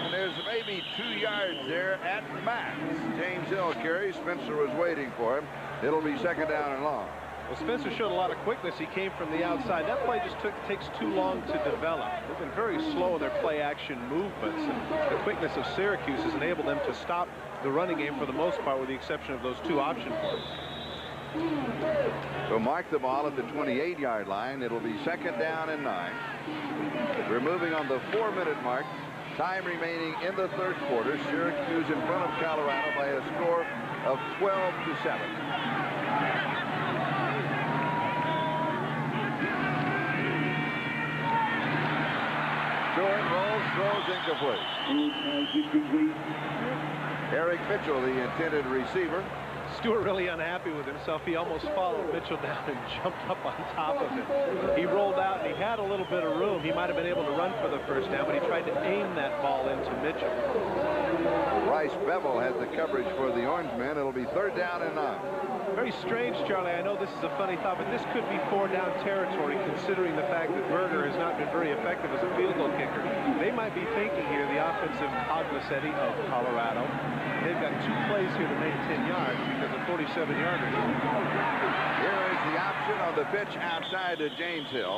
and there's maybe 2 yards there at max. James Hill carries. Spencer was waiting for him. It'll be 2nd down and long. Well, Spencer showed a lot of quickness. He came from the outside. That play just takes too long to develop. They've been very slow in their play-action movements, and the quickness of Syracuse has enabled them to stop the running game for the most part, with the exception of those 2 option plays. So mark the ball at the 28-yard line. It'll be 2nd down and 9. We're moving on the 4-minute mark. Time remaining in the 3rd quarter. Syracuse in front of Colorado by a score of 12-7. Stewart rolls, throws incomplete. Eric Mitchell, the intended receiver. Stewart really unhappy with himself. He almost followed Mitchell down and jumped up on top of him. He rolled out, and he had a little bit of room. He might have been able to run for the first down, but he tried to aim that ball into Mitchell. Bryce Bevel had the coverage for the Orangemen. It'll be 3rd down and 9. Very strange, Charlie. I know this is a funny thought, but this could be 4-down territory, considering the fact that Berger has not been very effective as a field goal kicker. They might be thinking here, the offensive cognoscenti of Colorado, they've got 2 plays here to make 10 yards because of 47-yarders. Here is the option on the pitch outside to James Hill,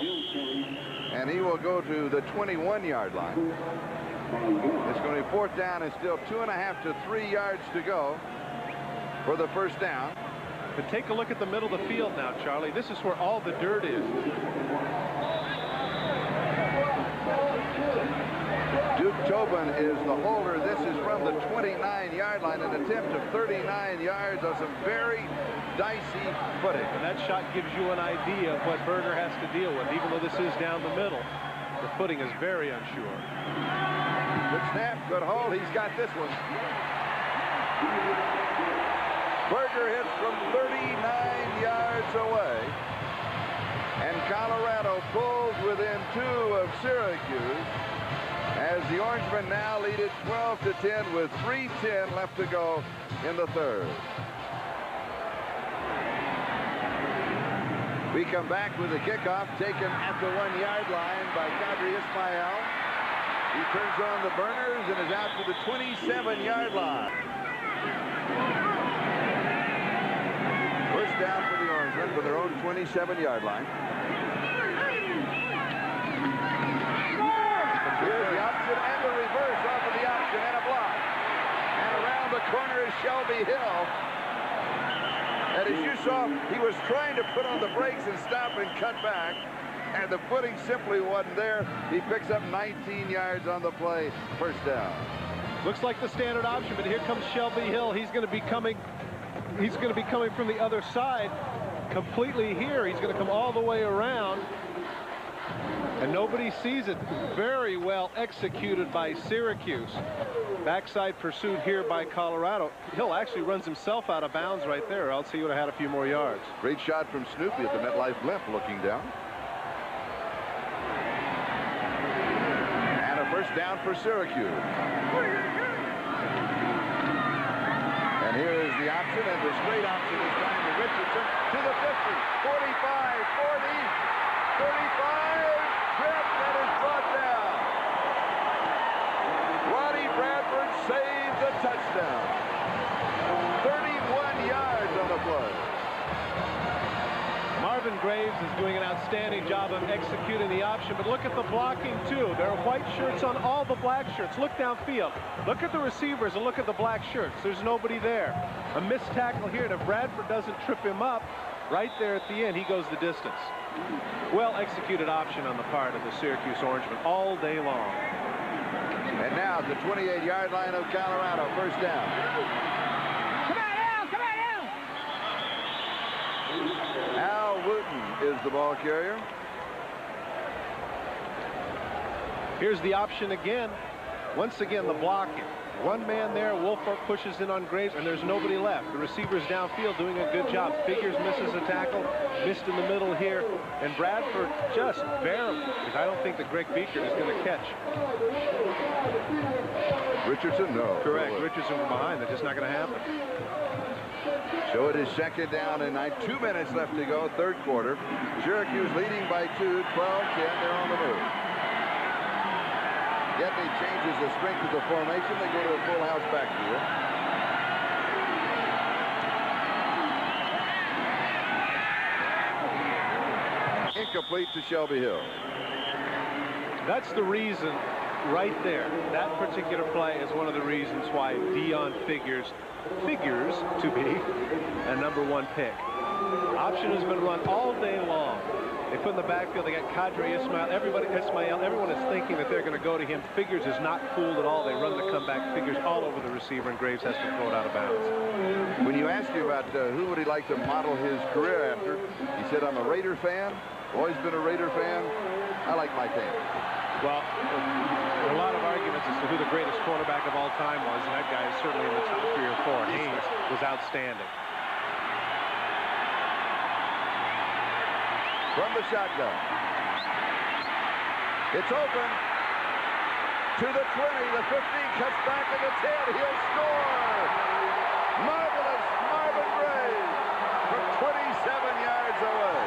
and he will go to the 21-yard line. It's going to be 4th down and still 2.5 to 3 yards to go for the first down. But take a look at the middle of the field now, Charlie. This is where all the dirt is. Duke Tobin is the holder. This is from the 29-yard line, an attempt of 39 yards on some very dicey footing. And that shot gives you an idea of what Berger has to deal with. Even though this is down the middle, the footing is very unsure. Good snap, good hold. He's got this one. Berger hits from 39 yards away. And Colorado pulls within 2 of Syracuse, as the Orangemen now lead it 12-10 with 3:10 left to go in the 3rd. We come back with a kickoff taken at the 1-yard line by Kadri Ismail. He turns on the burners and is out to the 27-yard line. First down for the Orangemen for their own 27-yard line. Here's the option and the reverse off of the option and a block. And around the corner is Shelby Hill. And as you saw, he was trying to put on the brakes and stop and cut back. And the footing simply wasn't there. He picks up 19 yards on the play. First down. Looks like the standard option, but here comes Shelby Hill. He's going to be coming from the other side completely here. He's going to come all the way around. And nobody sees it. Very well executed by Syracuse. Backside pursuit here by Colorado. Hill actually runs himself out of bounds right there, or else he would have had a few more yards. Great shot from Snoopy at the MetLife blimp looking down. And a first down for Syracuse. And here is the option, and the straight option is time to Richardson to the 50, 45, 40, 35, tripped and is brought down. Ronnie Bradford saves a touchdown. 31 yards on the play. Marvin Graves is doing an outstanding job of executing the option, but look at the blocking too. There are white shirts on all the black shirts. Look downfield. Look at the receivers and look at the black shirts. There's nobody there. A missed tackle here, and if Bradford doesn't trip him up, right there at the end, he goes the distance. Well executed option on the part of the Syracuse Orangemen all day long. And now the 28-yard line of Colorado, first down. Al Wooten is the ball carrier. Here's the option again. Once again, the blocking. One man there. Woolfolk pushes in on Graves, and there's nobody left. The receiver's downfield doing a good job. Figures misses a tackle. Missed in the middle here. And Bradford just barely, because I don't think that Greg Beaker is going to catch. Richardson, no. Correct. Richardson from behind. That's just not going to happen. So it is second down and 2 minutes left to go, third quarter. Syracuse leading by 2, 12-10. They're on the move. Gedney changes the strength of the formation. They go to a full house backfield. Incomplete to Shelby Hill. That's the reason right there. That particular play is one of the reasons why Dion figures to be a #1 pick. Option has been run all day long. They put in the backfield. They got Kadri Ismail. Everyone is thinking that they're going to go to him. Figures is not fooled at all. They run the comeback. Figures all over the receiver, and Graves has to throw it out of bounds. When you ask you about who would he like to model his career after, he said, I'm a Raider fan. Always been a Raider fan. I like Mike Haynes. Well, there are a lot of arguments as to who the greatest quarterback of all time was, and that guy is certainly in the top 3 or 4. Haynes was outstanding. From the shotgun. It's open to the 20, the 15, cuts back to the 10. He'll score. Marvelous Marvin Graves from 27 yards away.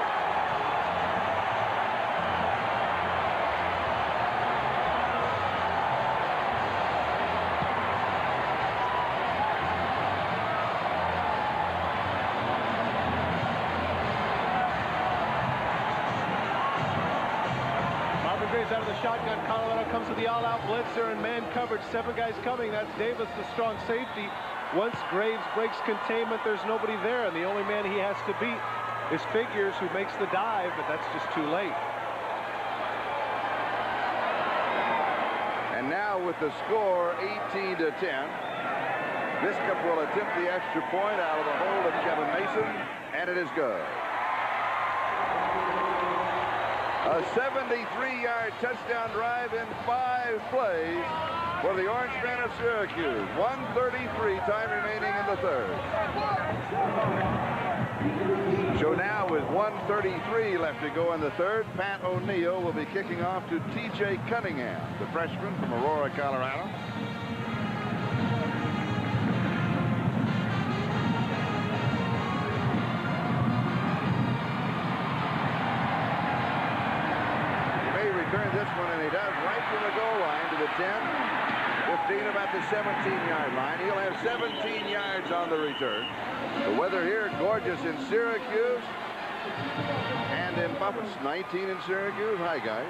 Out of the shotgun. Colorado comes to the all-out blitzer and man coverage. 7 guys coming. That's Davis, the strong safety. Once Graves breaks containment, there's nobody there, and the only man he has to beat is Figures, who makes the dive, but that's just too late. And now with the score 18-10, Biscup will attempt the extra point out of the hole of Kevin Mason, and it is good. A 73-yard touchdown drive in 5 plays for the Orange Men of Syracuse. 1:33 time remaining in the third. So now with 1:33 left to go in the third, Pat O'Neill will be kicking off to T.J. Cunningham, the freshman from Aurora, Colorado. This one, and he does, right from the goal line to the 10, 15, about the 17-yard line. He'll have 17 yards on the return. The weather here gorgeous in Syracuse and in Buffalo. 19 in Syracuse. Hi, guys.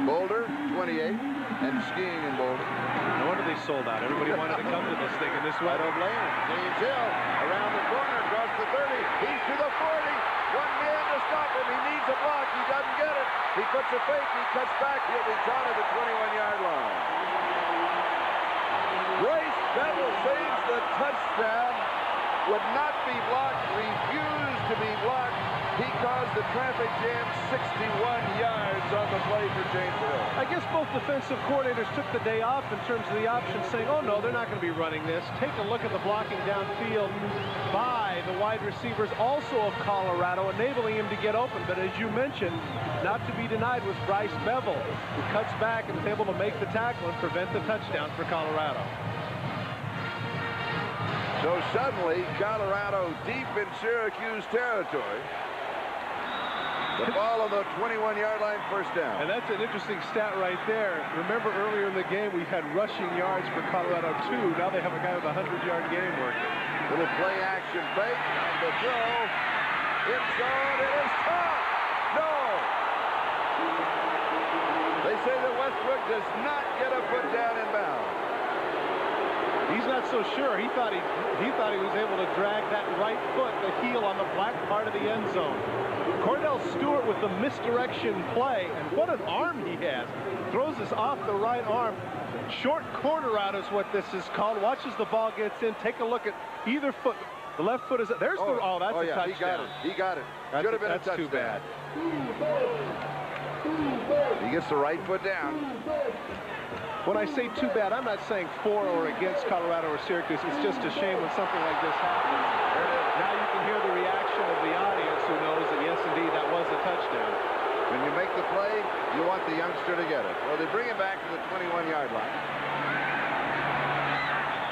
Boulder, 28, and skiing in Boulder. No wonder they sold out. Everybody wanted to come to this thing in this I weather. don't blame him. James Hill around the corner, across the 30. He's to the 40. One man to stop him. He needs a block. He doesn't get it. He puts a fake. He cuts back. He'll be caught at the 21-yard line. Bryce Bevel saves the touchdown. Would not be blocked. Refused to be blocked. He caused the traffic jam. 61 yards on the play for James Hill. I guess both defensive coordinators took the day off in terms of the option, saying, oh, no, they're not going to be running this. Take a look at the blocking downfield by the wide receivers, also of Colorado, enabling him to get open. But as you mentioned, not to be denied was Bryce Bevel, who cuts back and is able to make the tackle and prevent the touchdown for Colorado. So suddenly, Colorado deep in Syracuse territory. The ball on the 21-yard line, first down. And that's an interesting stat right there. Remember earlier in the game, we had rushing yards for Colorado 2. Now they have a guy with a 100-yard game working. Little play action fake, and the throw. It's on, it is caught. No. They say that Westbrook does not get a foot down in bounds. He's not so sure. He thought he was able to drag that right foot, the heel, on the black part of the end zone. Kordell Stewart with the misdirection play, and what an arm he has. Throws this off the right arm. Short corner out is what this is called. Watch as the ball gets in. Take a look at either foot. The left foot is, there's the, that's a touchdown. He got it. He got it. Should have been a touchdown. That's too bad. He gets the right foot down. When I say too bad, I'm not saying for or against Colorado or Syracuse. It's just a shame when something like this happens. Now you can hear the reaction of the audience who knows that, yes, indeed, that was a touchdown. When you make the play, you want the youngster to get it. Well, they bring it back to the 21-yard line.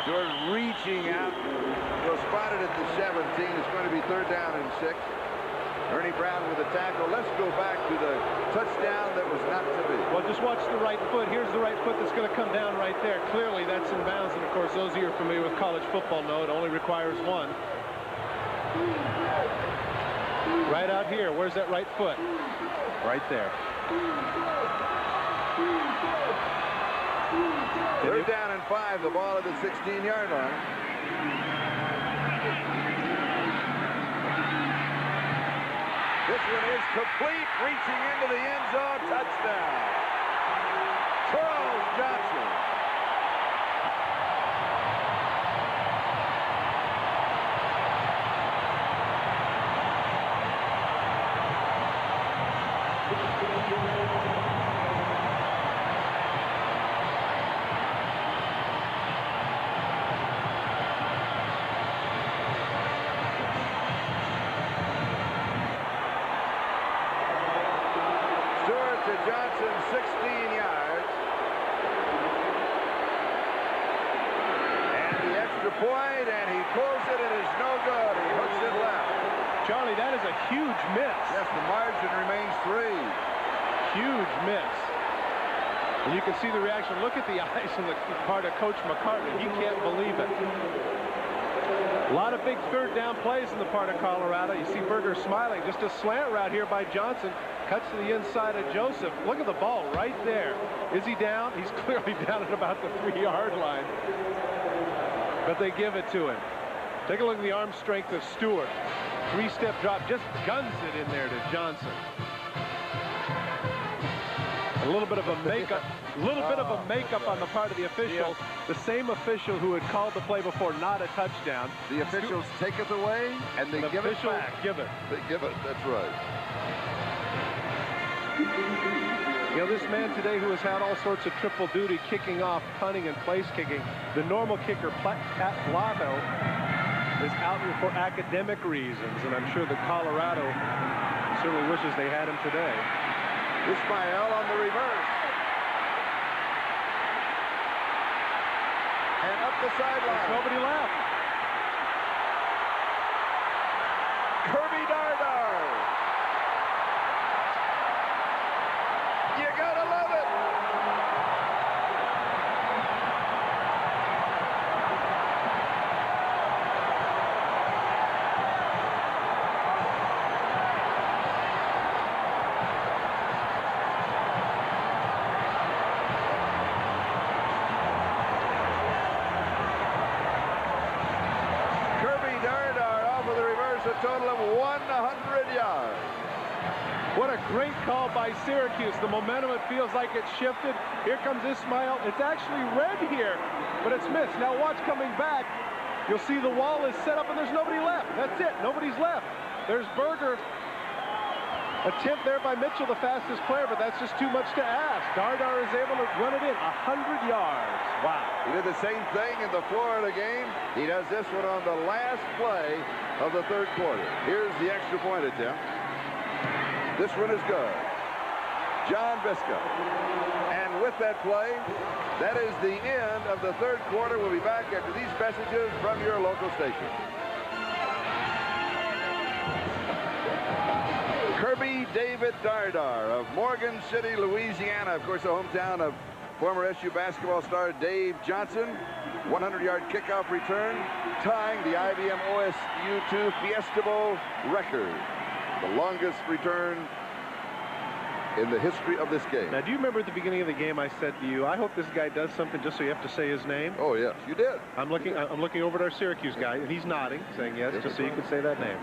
Stewart reaching out. He'll spot it at the 17. It's going to be 3rd down and 6. Ernie Brown with a tackle. Let's go back to the touchdown that was not to be. Well, just watch the right foot. Here's the right foot that's going to come down right there. Clearly, that's in bounds. And, of course, those of you who are familiar with college football know it only requires one. Right out here. Where's that right foot? Right there. 3rd down and 5. The ball at the 16-yard line. This one is complete, reaching into the end zone. Touchdown. Charles Johnson. Johnson, 16 yards. And the extra point, and he pulls it. It is no good. He hooks it left. Charlie, that is a huge miss. Yes, the margin remains 3. Huge miss. And you can see the reaction. Look at the eyes on the part of Coach McCartney. He can't believe it. A lot of big 3rd down plays in the part of Colorado. You see Berger smiling. Just a slant route here by Johnson. Cuts to the inside of Joseph. Look at the ball right there. Is he down? He's clearly down at about the 3-yard line. But they give it to him. Take a look at the arm strength of Stewart. 3-step drop. Just guns it in there to Johnson. A little bit of a makeup. On the part of the official. The same official who had called the play before, not a touchdown. The officials take it away, and they give it back. Give it. They give it. That's right. You know, this man today who has had all sorts of triple duty, kicking off, punting, and place kicking, the normal kicker, Pat Blato, is out for academic reasons, and I'm sure that Colorado certainly wishes they had him today. Ismael on the reverse. And up the sideline. There's nobody left. Kirby Dardar. You gotta love it. A total of 100 yards. What a great call by Syracuse. The momentum, it feels like it's shifted. Here comes Ismael. It's actually red here, but it's missed. Now watch coming back. You'll see the wall is set up and there's nobody left. That's it. Nobody's left. There's Berger. Attempt there by Mitchell, the fastest player, but that's just too much to ask. Dardar is able to run it in 100 yards. Wow. He did the same thing in the Florida game. He does this one on the last play of the 3rd quarter. Here's the extra point attempt. This one is good. John Visca. And with that play, that is the end of the 3rd quarter. We'll be back after these messages from your local station. Kirby David Dardar of Morgan City, Louisiana. Of course, the hometown of former SU basketball star Dave Johnson. 100-yard kickoff return, tying the IBM OSU2 Fiesta Bowl record. The longest return in the history of this game. Now, do you remember at the beginning of the game I said to you, I hope this guy does something just so you have to say his name? Oh, yes, you did. I'm looking over at our Syracuse guy, and he's nodding, saying yes, just so you can say that name.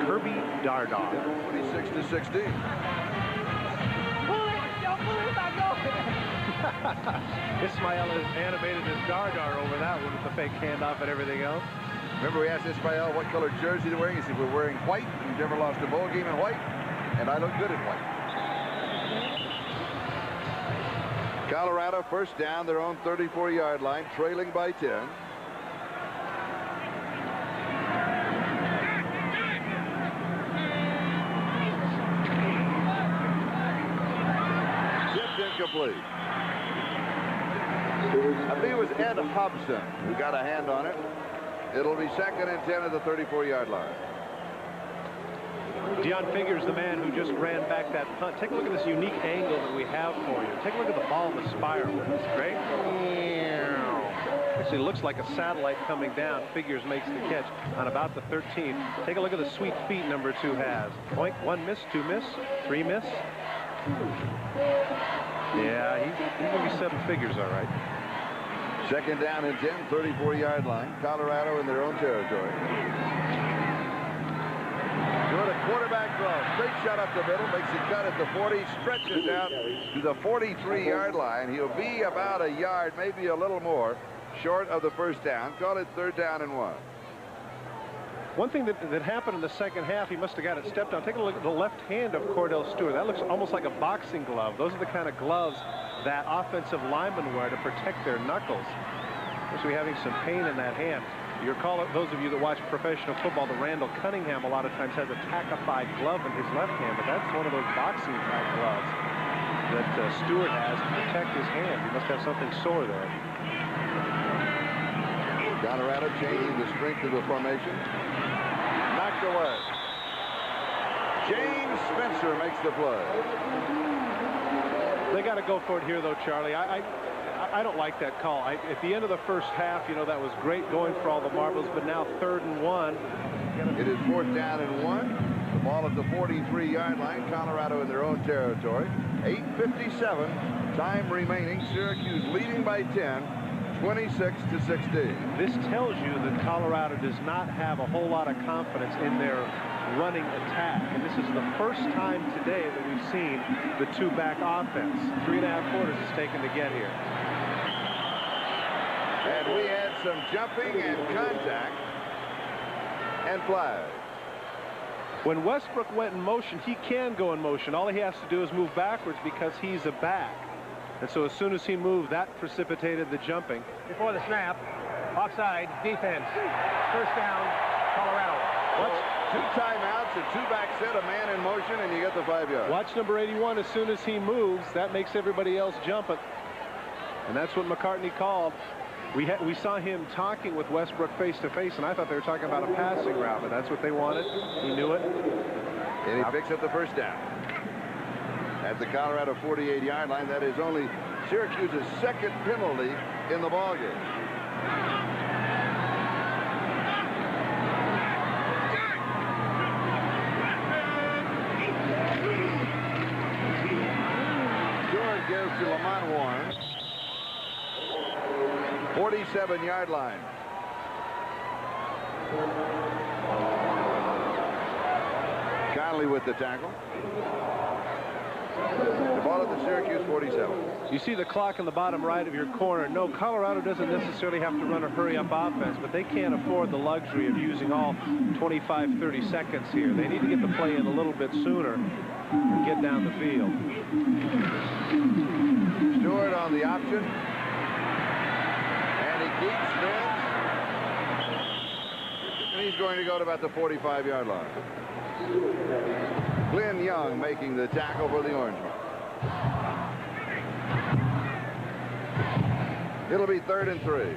Kirby Dardar. 26-16. Ismael has animated his Dardar over that one with the fake handoff and everything else. Remember, we asked Ismael what color jersey they're wearing. He said, we're wearing white. We've never lost a bowl game in white, and I look good in white. Colorado first down, their own 34-yard line, trailing by 10. Tipped incomplete. I think it was Ed Hobson who got a hand on it. It'll be 2nd and 10 at the 34-yard line. Deon Figures, the man who just ran back that punt. Take a look at this unique angle that we have for you. Take a look at the ball in the spiral. That's great. Actually looks like a satellite coming down. Figures makes the catch on about the 13th. Take a look at the sweet feet number 2 has. Point, 1 miss, 2 miss, 3 miss. Yeah, he's going to be 7 figures, all right. 2nd down and 10, 34-yard line. Colorado in their own territory. Good, a quarterback throw. Straight shot up the middle, makes a cut at the 40, stretches out to the 43-yard line. He'll be about a yard, maybe a little more, short of the first down. Call it 3rd down and 1. One thing that happened in the second half, he must have got it stepped on. Take a look at the left hand of Kordell Stewart. That looks almost like a boxing glove. Those are the kind of gloves that offensive linemen wear to protect their knuckles. Especially having some pain in that hand. You recall, those of you that watch professional football, the Randall Cunningham a lot of times has a tackified glove in his left hand, but that's one of those boxing type gloves that Stewart has to protect his hand. He must have something sore there. Colorado changing the strength of the formation. Knocked away. James Spencer makes the play. They got to go for it here, though, Charlie. I don't like that call. At the end of the first half, you know, that was great going for all the marbles, but now 3rd and 1. It is 4th down and 1. The ball at the 43-yard line. Colorado in their own territory. 8:57 time remaining. Syracuse leading by 10, 26-16. This tells you that Colorado does not have a whole lot of confidence in their running attack, and this is the first time today that we've seen the 2-back offense. 3.5 quarters it's taken to get here. And we had some jumping and contact and flag. When Westbrook went in motion, he can go in motion. All he has to do is move backwards because he's a back. And so as soon as he moved, that precipitated the jumping. Before the snap, offside, defense. First down, Colorado. Watch 2 timeouts, a 2-back set, a man in motion, and you get the 5 yards. Watch number 81. As soon as he moves, that makes everybody else jump it. And that's what McCartney called. We saw him talking with Westbrook face-to-face, and I thought they were talking about a passing route, but that's what they wanted. He knew it. And he picks up the first down. At the Colorado 48-yard line, that is only Syracuse's 2nd penalty in the ballgame. Stewart gives to Lamont Warren. 47-yard line. Conley with the tackle. The ball at the Syracuse 47. You see the clock in the bottom right of your corner. No, Colorado doesn't necessarily have to run a hurry-up offense, but they can't afford the luxury of using all 25, 30 seconds here. They need to get the play in a little bit sooner and get down the field. Stewart on the option. And he keeps spins. And he's going to go to about the 45-yard line. Glenn Young making the tackle for the Orangemen. It'll be 3rd and 3.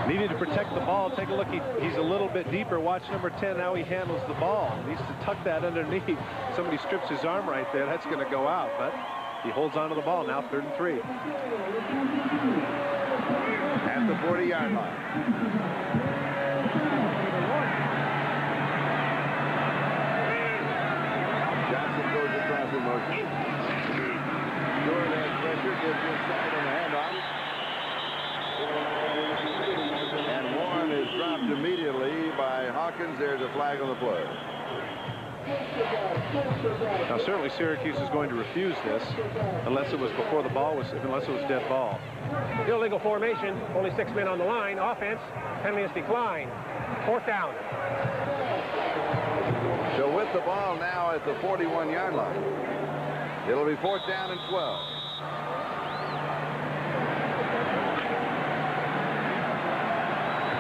Needed to protect the ball. Take a look. He's a little bit deeper. Watch number 10, how he handles the ball. He needs to tuck that underneath. Somebody strips his arm right there. That's going to go out, but he holds on to the ball. Now 3rd and 3. At the 40-yard line. Johnson goes across in motion. Stewart has pressure, gives inside on the handoff. And Warren is dropped immediately by Hawkins. There's a flag on the play. Now certainly Syracuse is going to refuse this unless it was before the ball was, unless it was dead ball. Illegal formation, only 6 men on the line. Offense, penalty is declined. 4th down. So with the ball now at the 41-yard line. It'll be 4th down and 12.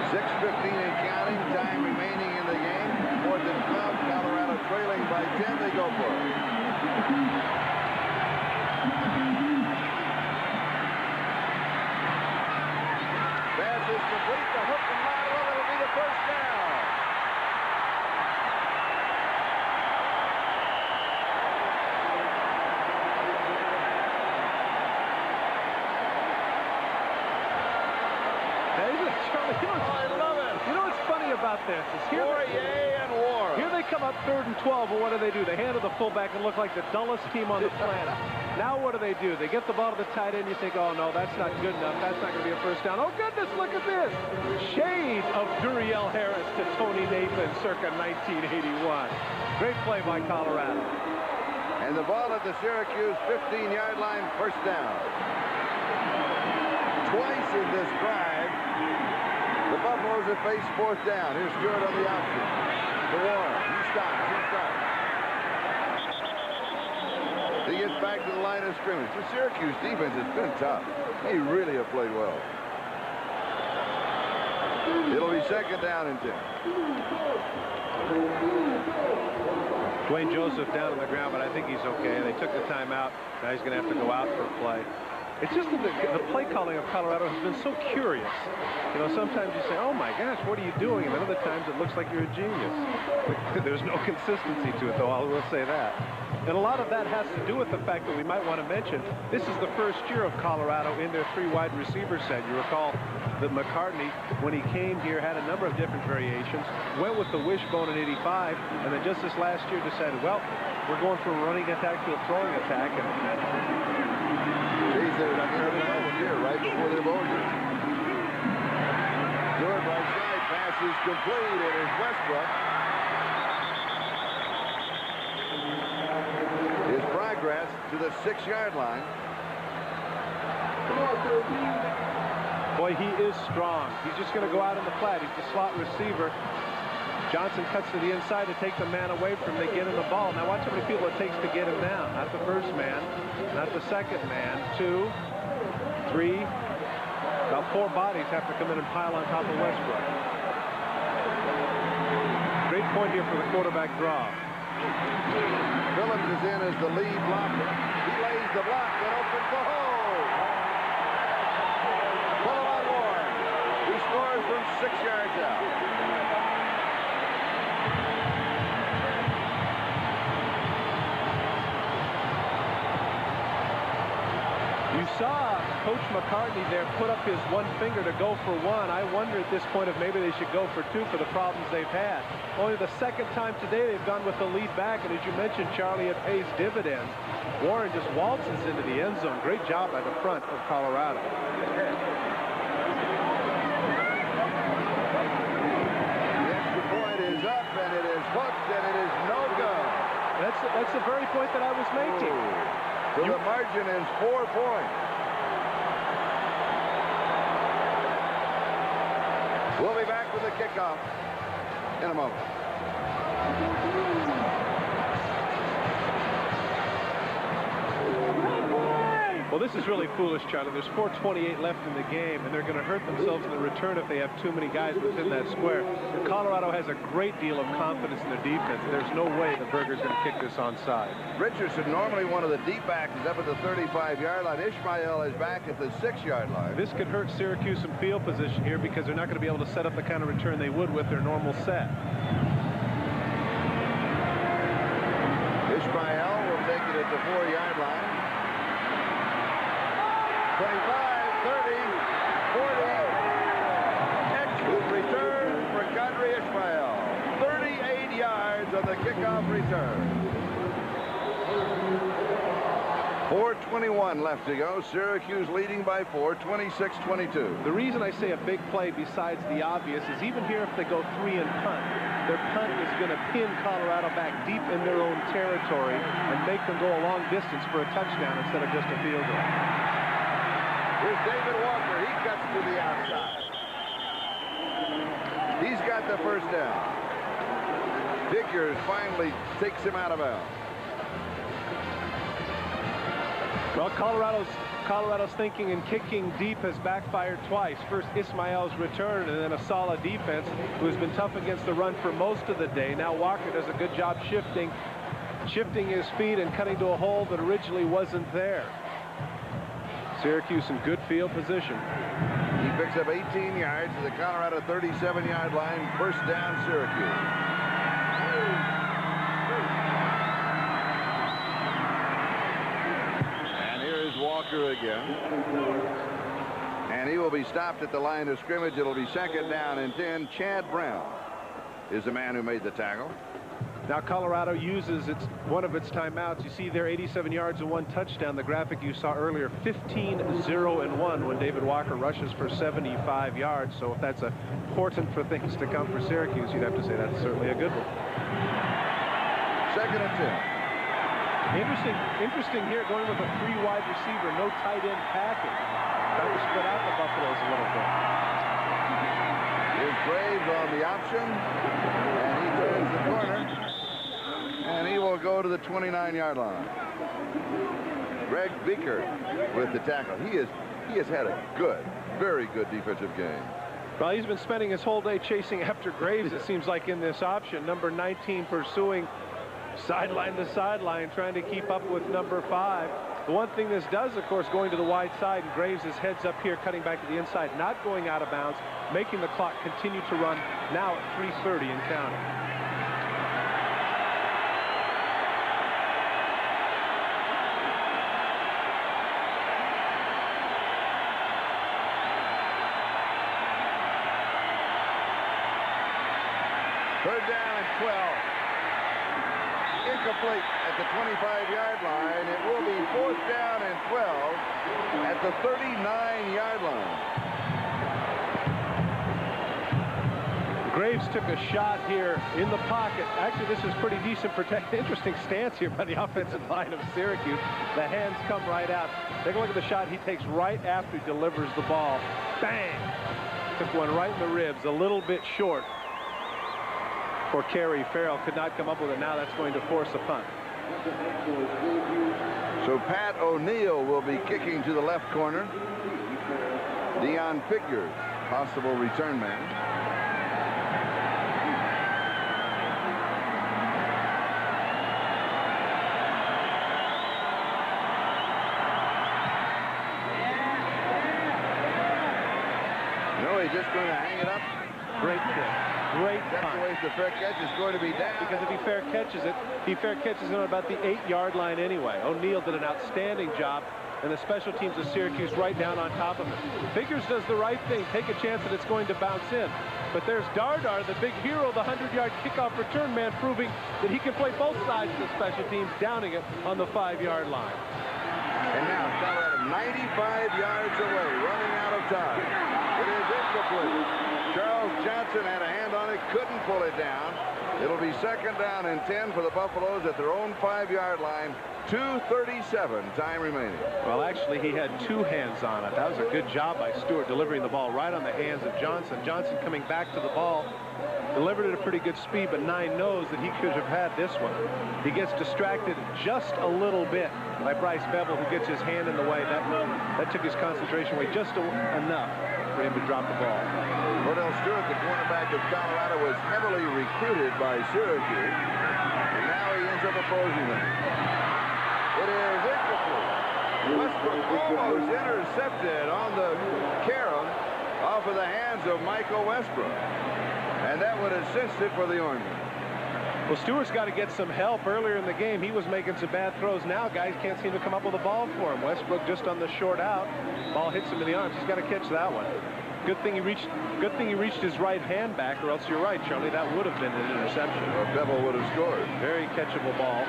.6:15 and counting. Time remaining in the game. 4th and 12. Colorado trailing by 10. They go for it. Pass is complete. The hook and lateral. It'll be the 1st down. You know what's funny about this is here they come up 3rd and 12, and what do? They hand to the fullback and look like the dullest team on the planet. Now what do? They get the ball to the tight end. You think, oh no, that's not good enough. That's not going to be a 1st down. Oh goodness, look at this! Shade of Duriel Harris to Tony Nathan, circa 1981. Great play by Colorado. And the ball at the Syracuse 15-yard line, 1st down. Twice in this drive, the Buffaloes have faced 4th down. Here's Stewart on the option. To Warren. He stops. He gets back to the line of scrimmage. The Syracuse defense has been tough. They really have played well. It'll be 2nd down and 10. Dwayne Joseph down on the ground, but I think he's okay. They took the timeout. Now he's going to have to go out for a play. It's just that the play calling of Colorado has been so curious. You know, sometimes you say, oh my gosh, what are you doing? And then other times it looks like you're a genius. There's no consistency to it, though, I will say that. And a lot of that has to do with the fact that we might want to mention this is the 1st year of Colorado in their 3 wide receiver set. You recall that McCartney, when he came here, had a number of different variations, went with the wishbone in '85, and then just this last year decided, well, we're going from a running attack to a throwing attack. And here right before the bowler. Stewart right side, pass is complete. It is Westbrook. His progress to the 6-yard line. Boy, he is strong. He's just going to go out in the flat. He's the slot receiver. Johnson cuts to the inside to take the man away from him. They get him the ball. Now watch how many people it takes to get him down. Not the 1st man, not the 2nd man. 2, 3, about 4 bodies have to come in and pile on top of Westbrook. Great point here for the quarterback draw. Phillips is in as the lead blocker. He lays the block and opens the hole. Pull him on Warren. He scores from 6 yards out. You saw Coach McCartney there put up his 1 finger to go for 1. I wonder at this point if maybe they should go for 2 for the problems they've had. Only the 2nd time today they've gone with the lead back, and as you mentioned, Charlie, it pays dividends. Warren just waltzes into the end zone. Great job by the front of Colorado. The extra point is up, and it is hooked, and it is no good. That's the very point that I was making. So the margin is 4 points. We'll be back with the kickoff in a moment. Well, this is really foolish, Charlie. There's 4:28 left in the game, and they're going to hurt themselves in the return if they have too many guys within that square. And Colorado has a great deal of confidence in their defense. There's no way the Burger's going to kick this onside. Richardson, normally one of the deep backs, is up at the 35-yard line. Ishmael is back at the 6-yard line. This could hurt Syracuse in field position here because they're not going to be able to set up the kind of return they would with their normal set. Ishmael will take it at the 4-yard line. 25, 30, 40. Excellent return for Kadri Ishmael. 38 yards on the kickoff return. 4:21 left to go. Syracuse leading by 4, 26-22. The reason I say a big play besides the obvious is even here if they go 3 and punt, their punt is going to pin Colorado back deep in their own territory and make them go a long distance for a touchdown instead of just a field goal. Here's David Walker. He cuts to the outside. He's got the 1st down. Vickers finally takes him out of bounds. Well, Colorado's thinking and kicking deep has backfired twice. First, Ismael's return, and then a solid defense who's been tough against the run for most of the day. Now Walker does a good job shifting his feet and cutting to a hole that originally wasn't there. Syracuse in good field position. He picks up 18 yards to the Colorado 37-yard line. First down, Syracuse. And here is Walker again. And he will be stopped at the line of scrimmage. It'll be second down and 10. Chad Brown is the man who made the tackle. Now Colorado uses one of its timeouts. You see there 87 yards and 1 touchdown. The graphic you saw earlier, 15-0-1 when David Walker rushes for 75 yards. So if that's important for things to come for Syracuse, you'd have to say that's certainly a good one. Second and 10. Interesting here, going with a 3 wide receiver, no tight end packing. Trying to split out the Buffaloes a little bit. Here's Graves on the option, and he turns the corner. And he will go to the 29-yard line. Greg Vicker with the tackle. He has had a very good defensive game. Well, he's been spending his whole day chasing after Graves, it seems like, in this option. Number 19 pursuing sideline to sideline, trying to keep up with number 5. The one thing this does, of course, going to the wide side, and Graves is heads up here, cutting back to the inside, not going out of bounds, making the clock continue to run, now at 3:30 and counting. Third down and 12. Incomplete at the 25-yard line. It will be 4th down and 12 at the 39-yard line. Graves took a shot here in the pocket. Actually, this is pretty decent protection. Interesting stance here by the offensive line of Syracuse. The hands come right out. Take a look at the shot he takes right after he delivers the ball. Bang! Took one right in the ribs, a little bit short for Kerry. Farrell could not come up with it. Now that's going to force a punt. So Pat O'Neill will be kicking to the left corner. Deion Figures, possible return man. No, he's just going to hang it up. Great kick. Great That's punt. the way the fair catch is going to be down. Because if he fair catches it on about the 8-yard line anyway. O'Neill did an outstanding job, and the special teams of Syracuse right down on top of it. Figures does the right thing, take a chance that it's going to bounce in. But there's Dardar, the big hero, the 100-yard kickoff return man, proving that he can play both sides of the special teams, downing it on the 5-yard line. And now Colorado 95 yards away, running out of time. It is incomplete. Charles Johnson had a hand on it, couldn't pull it down. It'll be second down and 10 for the Buffaloes at their own 5-yard line. 2:37 time remaining. Well, actually, he had 2 hands on it. That was a good job by Stewart, delivering the ball right on the hands of Johnson. Johnson coming back to the ball, delivered at a pretty good speed, but Nine knows that he could have had this one. He gets distracted just a little bit by Bryce Bevel, who gets his hand in the way. That took his concentration away just enough for him to drop the ball. Kordell Stewart, the cornerback of Colorado, was heavily recruited by Syracuse, and now he ends up opposing them. It is incomplete. Westbrook almost intercepted on the carom off of the hands of Michael Westbrook, and that would have cinched it for the Orangemen. Well, Stewart's got to get some help. Earlier in the game, he was making some bad throws. Now guys can't seem to come up with a ball for him. Westbrook just on the short out. Ball hits him in the arms. He's got to catch that one. Good thing he reached his right hand back, or else you're right, Charlie, that would have been an interception. Or Bevel would have scored. Very catchable ball.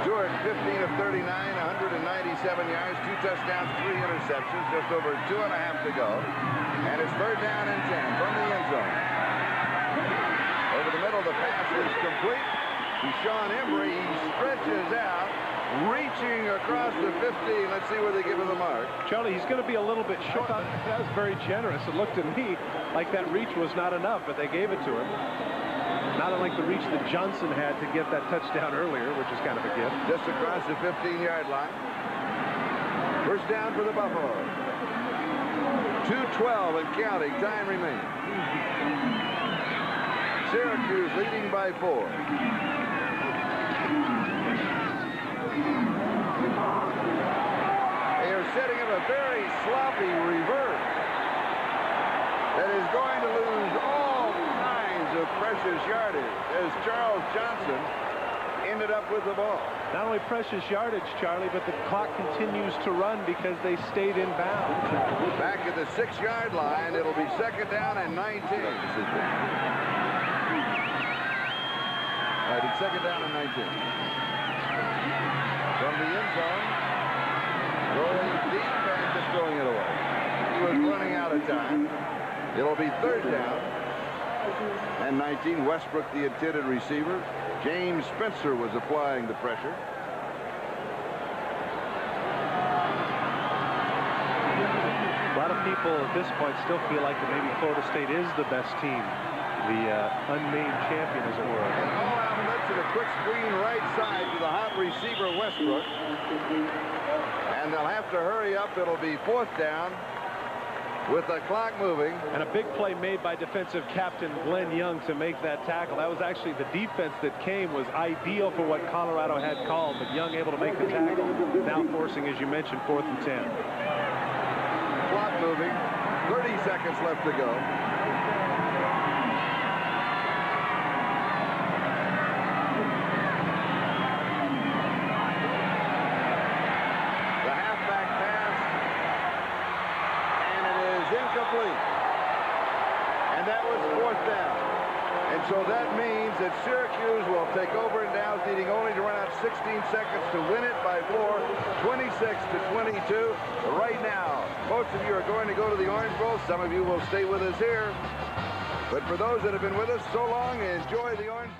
Stewart, 15 of 39, 197 yards, 2 touchdowns, 3 interceptions, just over 2.5 to go. And it's third down and 10 from the end zone. Over the middle, the pass is complete to Sean Embry. He stretches out, reaching across the 15. Let's see where they give him the mark. Charlie, he's going to be a little bit short. That was very generous. It looked to me like that reach was not enough, but they gave it to him. Not unlike the reach that Johnson had to get that touchdown earlier, which is kind of a gift. Just across the 15-yard line. First down for the Buffaloes. 2:12 and counting. Time remains. Syracuse leading by 4. They are setting up a very sloppy reverse that is going to lose all kinds of precious yardage as Charles Johnson ended up with the ball. Not only precious yardage, Charlie, but the clock continues to run because they stayed in bounds. Back at the 6-yard line, it'll be second down and 19. All right, it's second down and 19. From the end zone, going deep and just throwing it away. He was running out of time. It'll be third down and 19. Westbrook, the intended receiver. James Spencer was applying the pressure. A lot of people at this point still feel like that maybe Florida State is the best team, the unnamed champion, as it were. And all outlets and a quick screen right side to the hot receiver Westbrook. And they'll have to hurry up. It'll be fourth down with the clock moving. And a big play made by defensive captain Glenn Young to make that tackle. That was actually the defense that came was ideal for what Colorado had called, but Young able to make the tackle, now forcing, as you mentioned, 4th and 10. Clock moving. 30 seconds left to go. The halfback pass, and it is incomplete. And that was fourth down. And so that means that Syracuse will take over in downs, needing only to run out 16 seconds to win it by 4, 26-22. Right now, most of you are going to go to the Orange Bowl. Some of you will stay with us here. But for those that have been with us so long, enjoy the Orange Bowl.